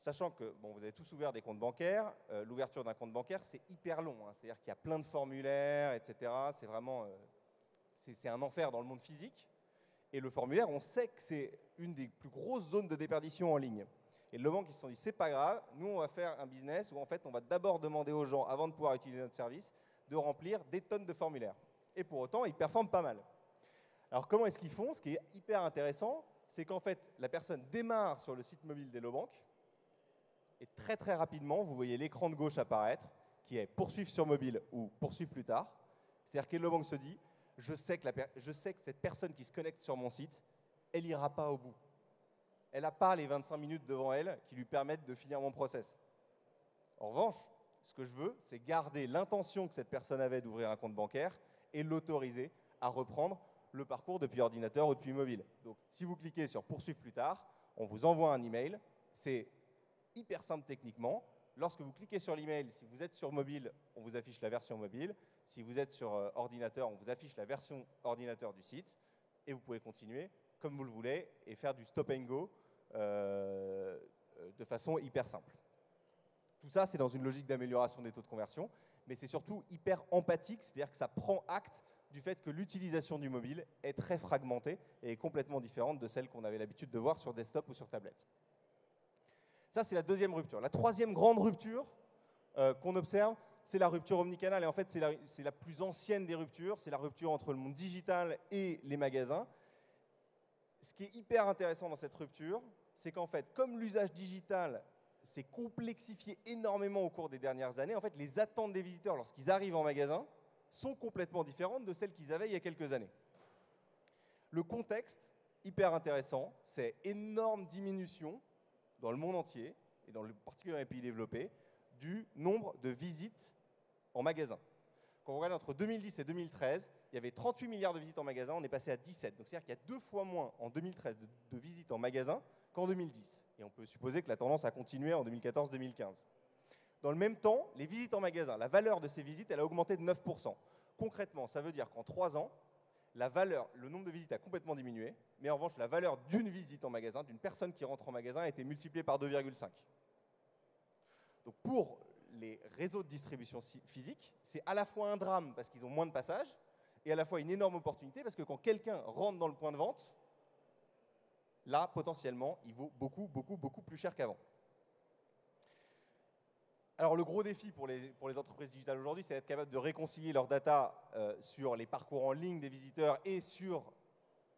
sachant que bon, vous avez tous ouvert des comptes bancaires. L'ouverture d'un compte bancaire, c'est hyper long. C'est-à-dire qu'il y a plein de formulaires, etc. C'est vraiment c'est un enfer dans le monde physique. Et le formulaire, on sait que c'est une des plus grosses zones de déperdition en ligne. Et Hello Bank, ils se sont dit, c'est pas grave, nous, on va faire un business où en fait, on va d'abord demander aux gens, avant de pouvoir utiliser notre service, de remplir des tonnes de formulaires. Et pour autant, ils performent pas mal. Alors, comment est-ce qu'ils font? Ce qui est hyper intéressant, c'est qu'en fait, la personne démarre sur le site mobile d'Hello Bank et très rapidement, vous voyez l'écran de gauche apparaître qui est poursuivre sur mobile ou poursuivre plus tard. C'est-à-dire qu'Hello Bank se dit, je sais que cette personne qui se connecte sur mon site, elle n'ira pas au bout. Elle n'a pas les 25 minutes devant elle qui lui permettent de finir mon process. En revanche, ce que je veux, c'est garder l'intention que cette personne avait d'ouvrir un compte bancaire et l'autoriser à reprendre le parcours depuis ordinateur ou depuis mobile. Donc, si vous cliquez sur « Poursuivre plus tard », on vous envoie un email. C'est hyper simple techniquement. Lorsque vous cliquez sur l'email, si vous êtes sur mobile, on vous affiche la version mobile. Si vous êtes sur ordinateur, on vous affiche la version ordinateur du site. Et vous pouvez continuer comme vous le voulez et faire du stop and go de façon hyper simple. Tout ça, c'est dans une logique d'amélioration des taux de conversion, mais c'est surtout hyper empathique, c'est-à-dire que ça prend acte du fait que l'utilisation du mobile est très fragmentée et est complètement différente de celle qu'on avait l'habitude de voir sur desktop ou sur tablette. Ça, c'est la deuxième rupture. La troisième grande rupture qu'on observe, c'est la rupture omnicanal. Et en fait, c'est la plus ancienne des ruptures. C'est la rupture entre le monde digital et les magasins. Ce qui est hyper intéressant dans cette rupture, c'est qu'en fait, comme l'usage digital s'est complexifié énormément au cours des dernières années, en fait, les attentes des visiteurs lorsqu'ils arrivent en magasin sont complètement différentes de celles qu'ils avaient il y a quelques années. Le contexte, hyper intéressant, c'est énorme diminution dans le monde entier, et particulièrement dans les pays développés, du nombre de visites en magasin. Quand on regarde entre 2010 et 2013, il y avait 38 milliards de visites en magasin, on est passé à 17. Donc c'est-à-dire qu'il y a 2 fois moins en 2013 de visites en magasin qu'en 2010. Et on peut supposer que la tendance a continué en 2014-2015. Dans le même temps, les visites en magasin, la valeur de ces visites, elle a augmenté de 9%. Concrètement, ça veut dire qu'en 3 ans, le nombre de visites a complètement diminué, mais en revanche, la valeur d'une visite en magasin, d'une personne qui rentre en magasin, a été multipliée par 2,5. Donc pour les réseaux de distribution physique, c'est à la fois un drame parce qu'ils ont moins de passages, et à la fois une énorme opportunité parce que quand quelqu'un rentre dans le point de vente, là, potentiellement, il vaut beaucoup, beaucoup, beaucoup plus cher qu'avant. Alors, le gros défi pour les entreprises digitales aujourd'hui, c'est d'être capable de réconcilier leurs data sur les parcours en ligne des visiteurs et sur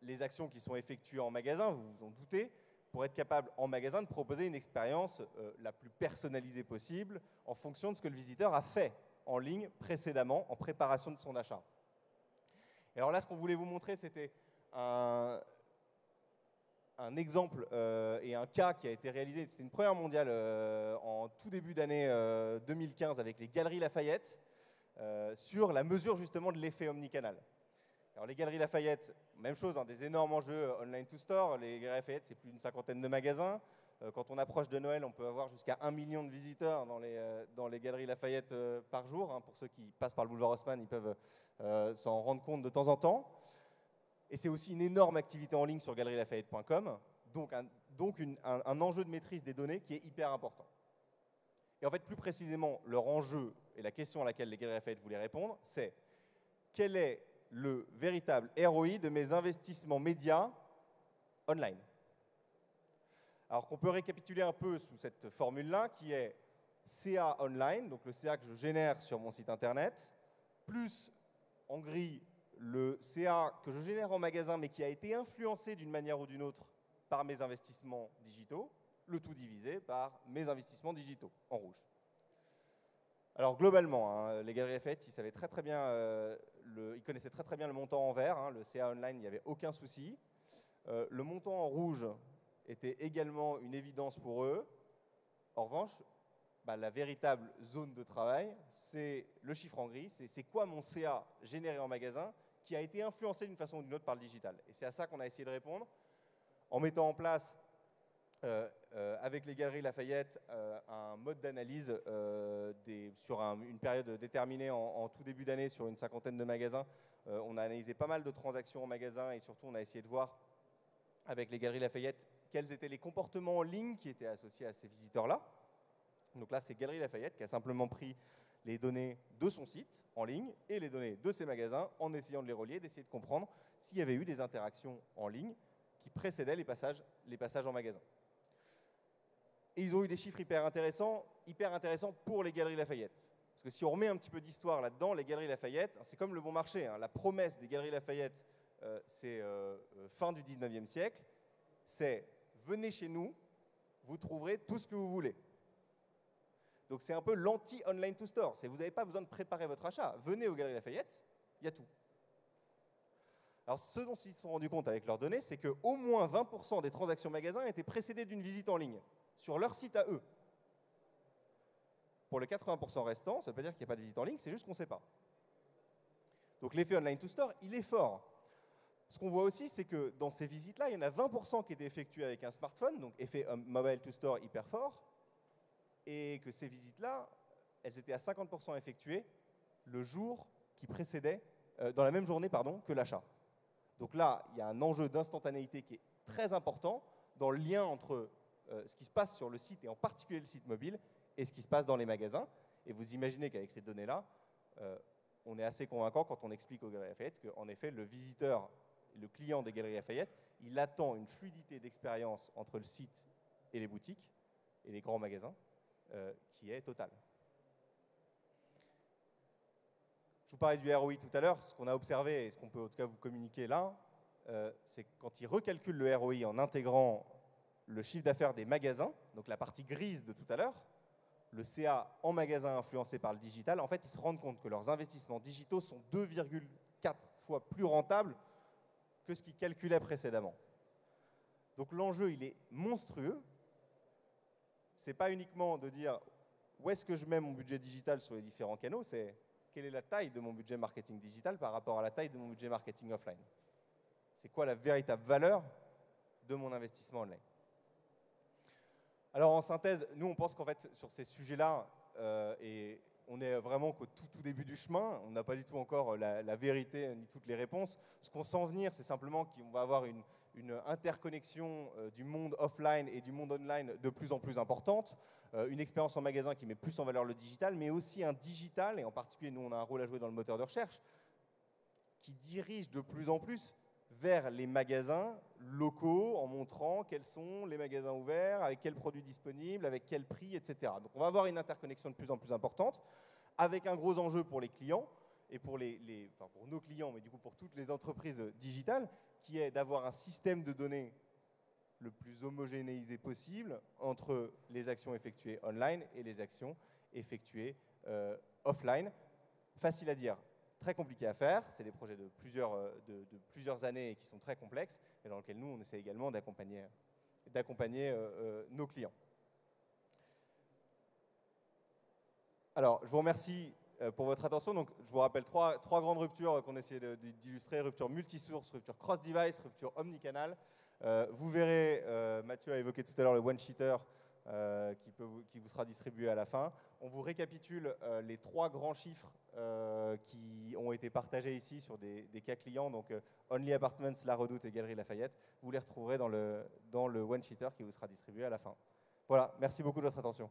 les actions qui sont effectuées en magasin, vous vous en doutez, pour être capable en magasin de proposer une expérience la plus personnalisée possible en fonction de ce que le visiteur a fait en ligne précédemment en préparation de son achat. Et alors là, ce qu'on voulait vous montrer, c'était un exemple et un cas qui a été réalisé, c'était une première mondiale en tout début d'année 2015 avec les Galeries Lafayette sur la mesure justement de l'effet omnicanal. Alors les Galeries Lafayette, même chose, hein, des énormes enjeux online to store. Les Galeries Lafayette, c'est plus d'une 50aine de magasins. Quand on approche de Noël, on peut avoir jusqu'à 1 million de visiteurs dans les Galeries Lafayette par jour. Hein. Pour ceux qui passent par le boulevard Haussmann, ils peuvent s'en rendre compte de temps en temps. Et c'est aussi une énorme activité en ligne sur galerielafayette.com, donc un enjeu de maîtrise des données qui est hyper important. Et en fait, plus précisément, leur enjeu et la question à laquelle les Galeries Lafayette voulaient répondre, c'est quel est le véritable ROI de mes investissements médias online? Alors qu'on peut récapituler un peu sous cette formule-là, qui est CA online, donc le CA que je génère sur mon site internet, plus en gris le CA que je génère en magasin, mais qui a été influencé d'une manière ou d'une autre par mes investissements digitaux, le tout divisé par mes investissements digitaux, en rouge. Alors globalement, hein, les Galeries Lafayette, ils connaissaient très très bien le montant en vert, hein, le CA online, il n'y avait aucun souci. Le montant en rouge était également une évidence pour eux. En revanche, la véritable zone de travail, c'est le chiffre en gris, c'est quoi mon CA généré en magasin qui a été influencé d'une façon ou d'une autre par le digital. Et c'est à ça qu'on a essayé de répondre en mettant en place, avec les Galeries Lafayette, un mode d'analyse sur une période déterminée en tout début d'année sur une 50aine de magasins. On a analysé pas mal de transactions en magasin et surtout on a essayé de voir avec les Galeries Lafayette quels étaient les comportements en ligne qui étaient associés à ces visiteurs-là. Donc là, c'est Galeries Lafayette qui a simplement pris les données de son site en ligne et les données de ses magasins en essayant de les relier, d'essayer de comprendre s'il y avait eu des interactions en ligne qui précédaient les passages en magasin. Et ils ont eu des chiffres hyper intéressants pour les Galeries Lafayette. Parce que si on remet un petit peu d'histoire là-dedans, les Galeries Lafayette, c'est comme le bon marché. Hein. La promesse des Galeries Lafayette, c'est fin du 19e siècle, c'est « venez chez nous, vous trouverez tout ce que vous voulez ». Donc c'est un peu l'anti-online to store. Vous n'avez pas besoin de préparer votre achat. Venez aux Galeries Lafayette il y a tout. Alors, ce dont ils se sont rendus compte avec leurs données, c'est qu'au moins 20% des transactions magasins étaient précédées d'une visite en ligne, sur leur site à eux. Pour les 80% restants, ça ne veut pas dire qu'il n'y a pas de visite en ligne, c'est juste qu'on ne sait pas. Donc l'effet online to store, il est fort. Ce qu'on voit aussi, c'est que dans ces visites-là, il y en a 20% qui étaient effectuées avec un smartphone, donc effet mobile to store hyper fort, et que ces visites-là, elles étaient à 50% effectuées le jour qui précédait, dans la même journée que l'achat. Donc là, il y a un enjeu d'instantanéité qui est très important dans le lien entre ce qui se passe sur le site, et en particulier le site mobile, et ce qui se passe dans les magasins. Et vous imaginez qu'avec ces données-là, on est assez convaincant quand on explique aux Galeries Lafayette qu'en effet, le visiteur, le client des Galeries Lafayette, il attend une fluidité d'expérience entre le site et les boutiques et les grands magasins qui est totale. Je vous parlais du ROI tout à l'heure. Ce qu'on a observé et ce qu'on peut en tout cas vous communiquer là, c'est que quand ils recalculent le ROI en intégrant le chiffre d'affaires des magasins, donc la partie grise de tout à l'heure, le CA en magasin influencé par le digital, en fait, ils se rendent compte que leurs investissements digitaux sont 2,4 fois plus rentables que ce qu'ils calculaient précédemment. Donc l'enjeu, il est monstrueux. Ce n'est pas uniquement de dire où est-ce que je mets mon budget digital sur les différents canaux, c'est quelle est la taille de mon budget marketing digital par rapport à la taille de mon budget marketing offline. C'est quoi la véritable valeur de mon investissement online. Alors en synthèse, nous on pense qu'en fait sur ces sujets-là, et on est vraiment qu'au tout début du chemin, on n'a pas du tout encore la vérité ni toutes les réponses. Ce qu'on sent venir, c'est simplement qu'on va avoir une interconnexion du monde offline et du monde online de plus en plus importante, une expérience en magasin qui met plus en valeur le digital, mais aussi un digital, et en particulier nous on a un rôle à jouer dans le moteur de recherche, qui dirige de plus en plus vers les magasins locaux en montrant quels sont les magasins ouverts, avec quels produits disponibles, avec quel prix, etc. Donc on va avoir une interconnexion de plus en plus importante, avec un gros enjeu pour les clients, et pour pour nos clients, mais du coup pour toutes les entreprises digitales, qui est d'avoir un système de données le plus homogénéisé possible entre les actions effectuées online et les actions effectuées offline. Facile à dire, très compliqué à faire. C'est des projets de plusieurs années et qui sont très complexes et dans lesquels nous, on essaie également d'accompagner nos clients. Alors, je vous remercie pour votre attention. Donc, je vous rappelle trois grandes ruptures qu'on essayait d'illustrer. Rupture multisource, rupture cross-device, rupture omnicanal. Vous verrez, Mathieu a évoqué tout à l'heure le one-sheeter qui vous sera distribué à la fin. On vous récapitule les 3 grands chiffres qui ont été partagés ici sur des cas clients. Donc, Only Apartments, La Redoute et Galeries Lafayette. Vous les retrouverez dans le one-sheeter qui vous sera distribué à la fin. Voilà, merci beaucoup de votre attention.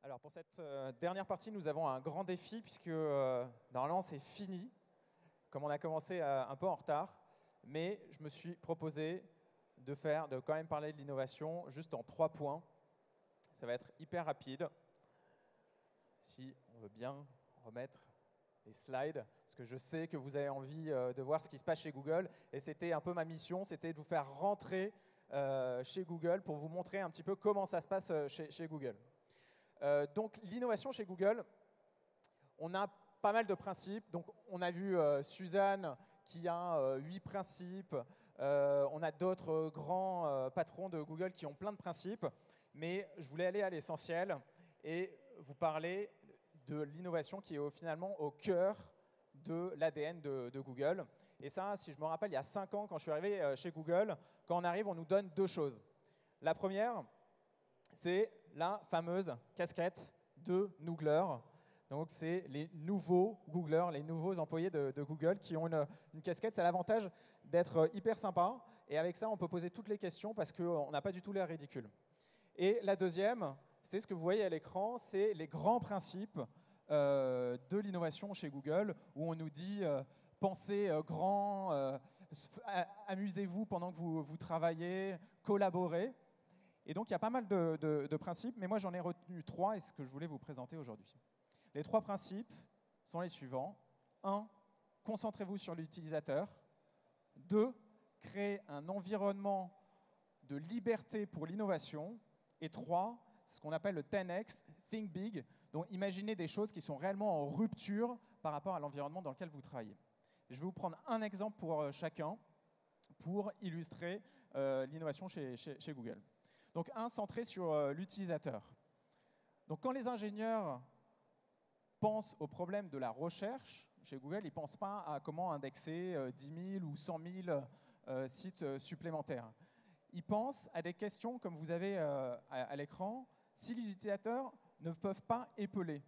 Alors pour cette dernière partie, nous avons un grand défi puisque normalement c'est fini, comme on a commencé un peu en retard, mais je me suis proposé de quand même parler de l'innovation juste en 3 points. Ça va être hyper rapide. Si on veut bien remettre les slides, parce que je sais que vous avez envie de voir ce qui se passe chez Google, et c'était un peu ma mission, c'était de vous faire rentrer chez Google pour vous montrer un petit peu comment ça se passe chez Google. Donc l'innovation chez Google, on a pas mal de principes. Donc on a vu Suzanne qui a 8 principes. On a d'autres grands patrons de Google qui ont plein de principes. Mais je voulais aller à l'essentiel et vous parler de l'innovation qui est finalement au cœur de l'ADN de Google. Et ça, si je me rappelle, il y a 5 ans, quand je suis arrivé chez Google, quand on arrive, on nous donne 2 choses. La première, c'est la fameuse casquette de Noogler. Donc, c'est les nouveaux Googlers, les nouveaux employés de Google qui ont une casquette. C'est l'avantage d'être hyper sympa. Et avec ça, on peut poser toutes les questions parce qu'on n'a pas du tout l'air ridicule. Et la deuxième, c'est ce que vous voyez à l'écran, c'est les grands principes de l'innovation chez Google, où on nous dit pensez grand, amusez-vous pendant que vous travaillez, collaborez. Et donc, il y a pas mal de principes, mais moi, j'en ai retenu 3 et c'est ce que je voulais vous présenter aujourd'hui. Les 3 principes sont les suivants. 1, concentrez-vous sur l'utilisateur. 2, créez un environnement de liberté pour l'innovation. Et 3, ce qu'on appelle le 10X, Think Big. Donc imaginez des choses qui sont réellement en rupture par rapport à l'environnement dans lequel vous travaillez. Je vais vous prendre un exemple pour chacun pour illustrer l'innovation chez Google. Donc un centré sur l'utilisateur. Donc quand les ingénieurs pensent au problème de la recherche, chez Google, ils ne pensent pas à comment indexer 10 000 ou 100 000 sites supplémentaires. Ils pensent à des questions comme vous avez à l'écran. Si les utilisateurs ne peuvent pas épeler,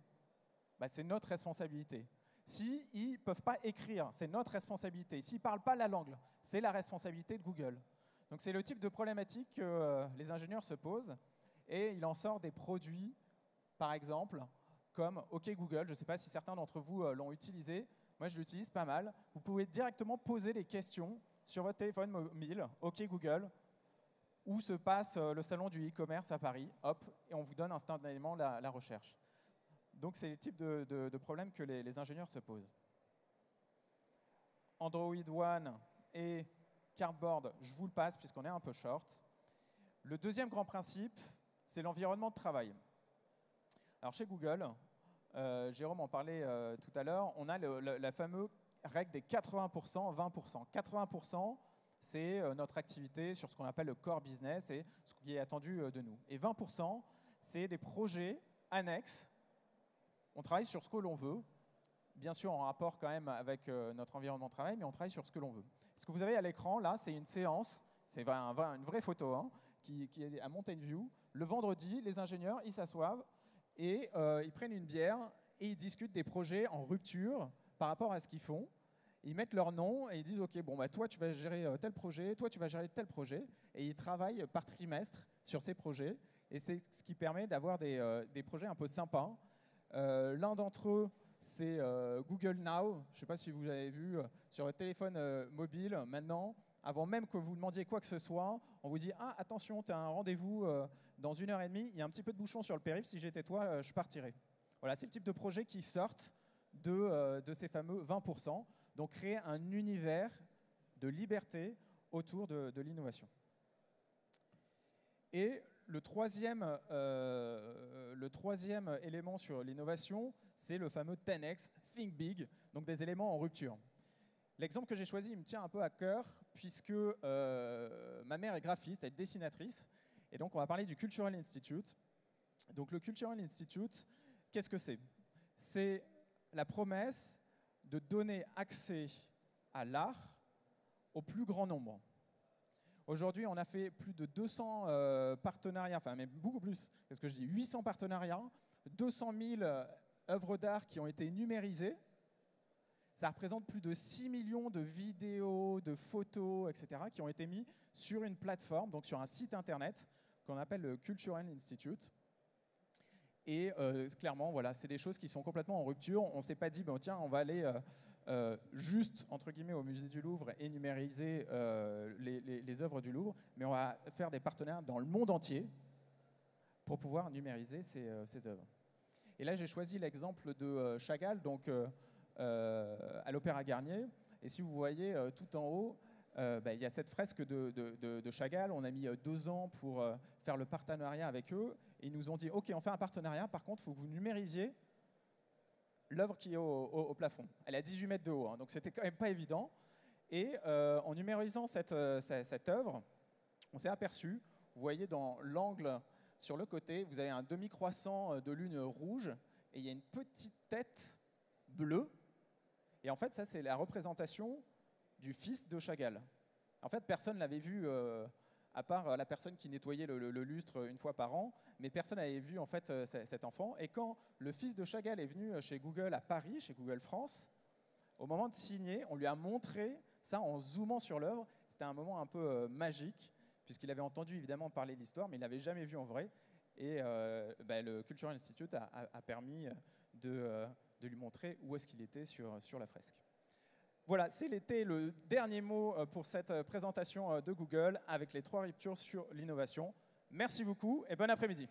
bah, c'est notre responsabilité. S'ils ne peuvent pas écrire, c'est notre responsabilité. S'ils ne parlent pas la langue, c'est la responsabilité de Google. Donc c'est le type de problématique que les ingénieurs se posent et il en sort des produits, par exemple, comme OK Google. Je ne sais pas si certains d'entre vous l'ont utilisé. Moi, je l'utilise pas mal. Vous pouvez directement poser les questions sur votre téléphone mobile. OK Google, où se passe le salon du e-commerce à Paris? Hop, et on vous donne instantanément la recherche. Donc, c'est le type de problème que les ingénieurs se posent. Android One et Cardboard, je vous le passe puisqu'on est un peu short. Le deuxième grand principe, c'est l'environnement de travail. Alors, chez Google, Jérôme en parlait tout à l'heure, on a la fameuse règle des 80%, 20%. 80%, c'est notre activité sur ce qu'on appelle le core business et ce qui est attendu de nous. Et 20%, c'est des projets annexes. On travaille sur ce que l'on veut, bien sûr en rapport quand même avec notre environnement de travail, mais on travaille sur ce que l'on veut. Ce que vous avez à l'écran, là, c'est une séance, c'est une vraie photo hein, qui est à Mountain View. Le vendredi, les ingénieurs, ils s'assoivent et ils prennent une bière et ils discutent des projets en rupture par rapport à ce qu'ils font. Ils mettent leur nom et ils disent « Ok, bon, bah, toi, tu vas gérer tel projet, toi, tu vas gérer tel projet. » Et ils travaillent par trimestre sur ces projets. Et c'est ce qui permet d'avoir des projets un peu sympas. L'un d'entre eux, c'est Google Now. Je ne sais pas si vous avez vu sur votre téléphone mobile. Maintenant, avant même que vous demandiez quoi que ce soit, on vous dit « Ah, attention, tu as un rendez-vous dans 1h30. Il y a un petit peu de bouchon sur le périph'. Si j'étais toi, je partirais. » Voilà, c'est le type de projet qui sortent de ces fameux 20%. Donc, créer un univers de liberté autour de l'innovation. Et le troisième élément sur l'innovation, c'est le fameux 10X, Think Big, donc des éléments en rupture. L'exemple que j'ai choisi, il me tient un peu à cœur, puisque ma mère est graphiste, elle est dessinatrice, et donc on va parler du Cultural Institute. Donc le Cultural Institute, qu'est-ce que c'est? C'est la promesse de donner accès à l'art au plus grand nombre. Aujourd'hui, on a fait plus de 200 partenariats, enfin même beaucoup plus, parce que je dis 800 partenariats, 200 000 œuvres d'art qui ont été numérisées. Ça représente plus de 6 millions de vidéos, de photos, etc., qui ont été mis sur une plateforme, donc sur un site internet qu'on appelle le Cultural Institute. Et clairement, voilà, c'est des choses qui sont complètement en rupture. On ne s'est pas dit, bon, tiens, on va aller juste, entre guillemets, au musée du Louvre et numériser les œuvres du Louvre, mais on va faire des partenaires dans le monde entier pour pouvoir numériser ces œuvres. Et là, j'ai choisi l'exemple de Chagall, donc à l'Opéra Garnier. Et si vous voyez tout en haut, il y a cette fresque de Chagall. On a mis 2 ans pour faire le partenariat avec eux. Et ils nous ont dit, OK, on fait un partenariat. Par contre, il faut que vous numérisiez l'œuvre qui est au plafond. Elle est à 18 mètres de haut, hein, donc c'était quand même pas évident. Et en numérisant cette œuvre, on s'est aperçu, vous voyez dans l'angle sur le côté, vous avez un demi-croissant de lune rouge et il y a une petite tête bleue. Et en fait, ça, c'est la représentation du fils de Chagall. En fait, personne ne l'avait vu, à part la personne qui nettoyait le lustre une fois par an, mais personne n'avait vu en fait cet enfant. Et quand le fils de Chagall est venu chez Google à Paris, chez Google France, au moment de signer, on lui a montré ça en zoomant sur l'œuvre. C'était un moment un peu magique, puisqu'il avait entendu évidemment parler de l'histoire, mais il ne l'avait jamais vu en vrai. Et le Cultural Institute a permis de lui montrer où est-ce qu'il était sur la fresque. Voilà, c'était le dernier mot pour cette présentation de Google avec les 3 ruptures sur l'innovation. Merci beaucoup et bon après-midi.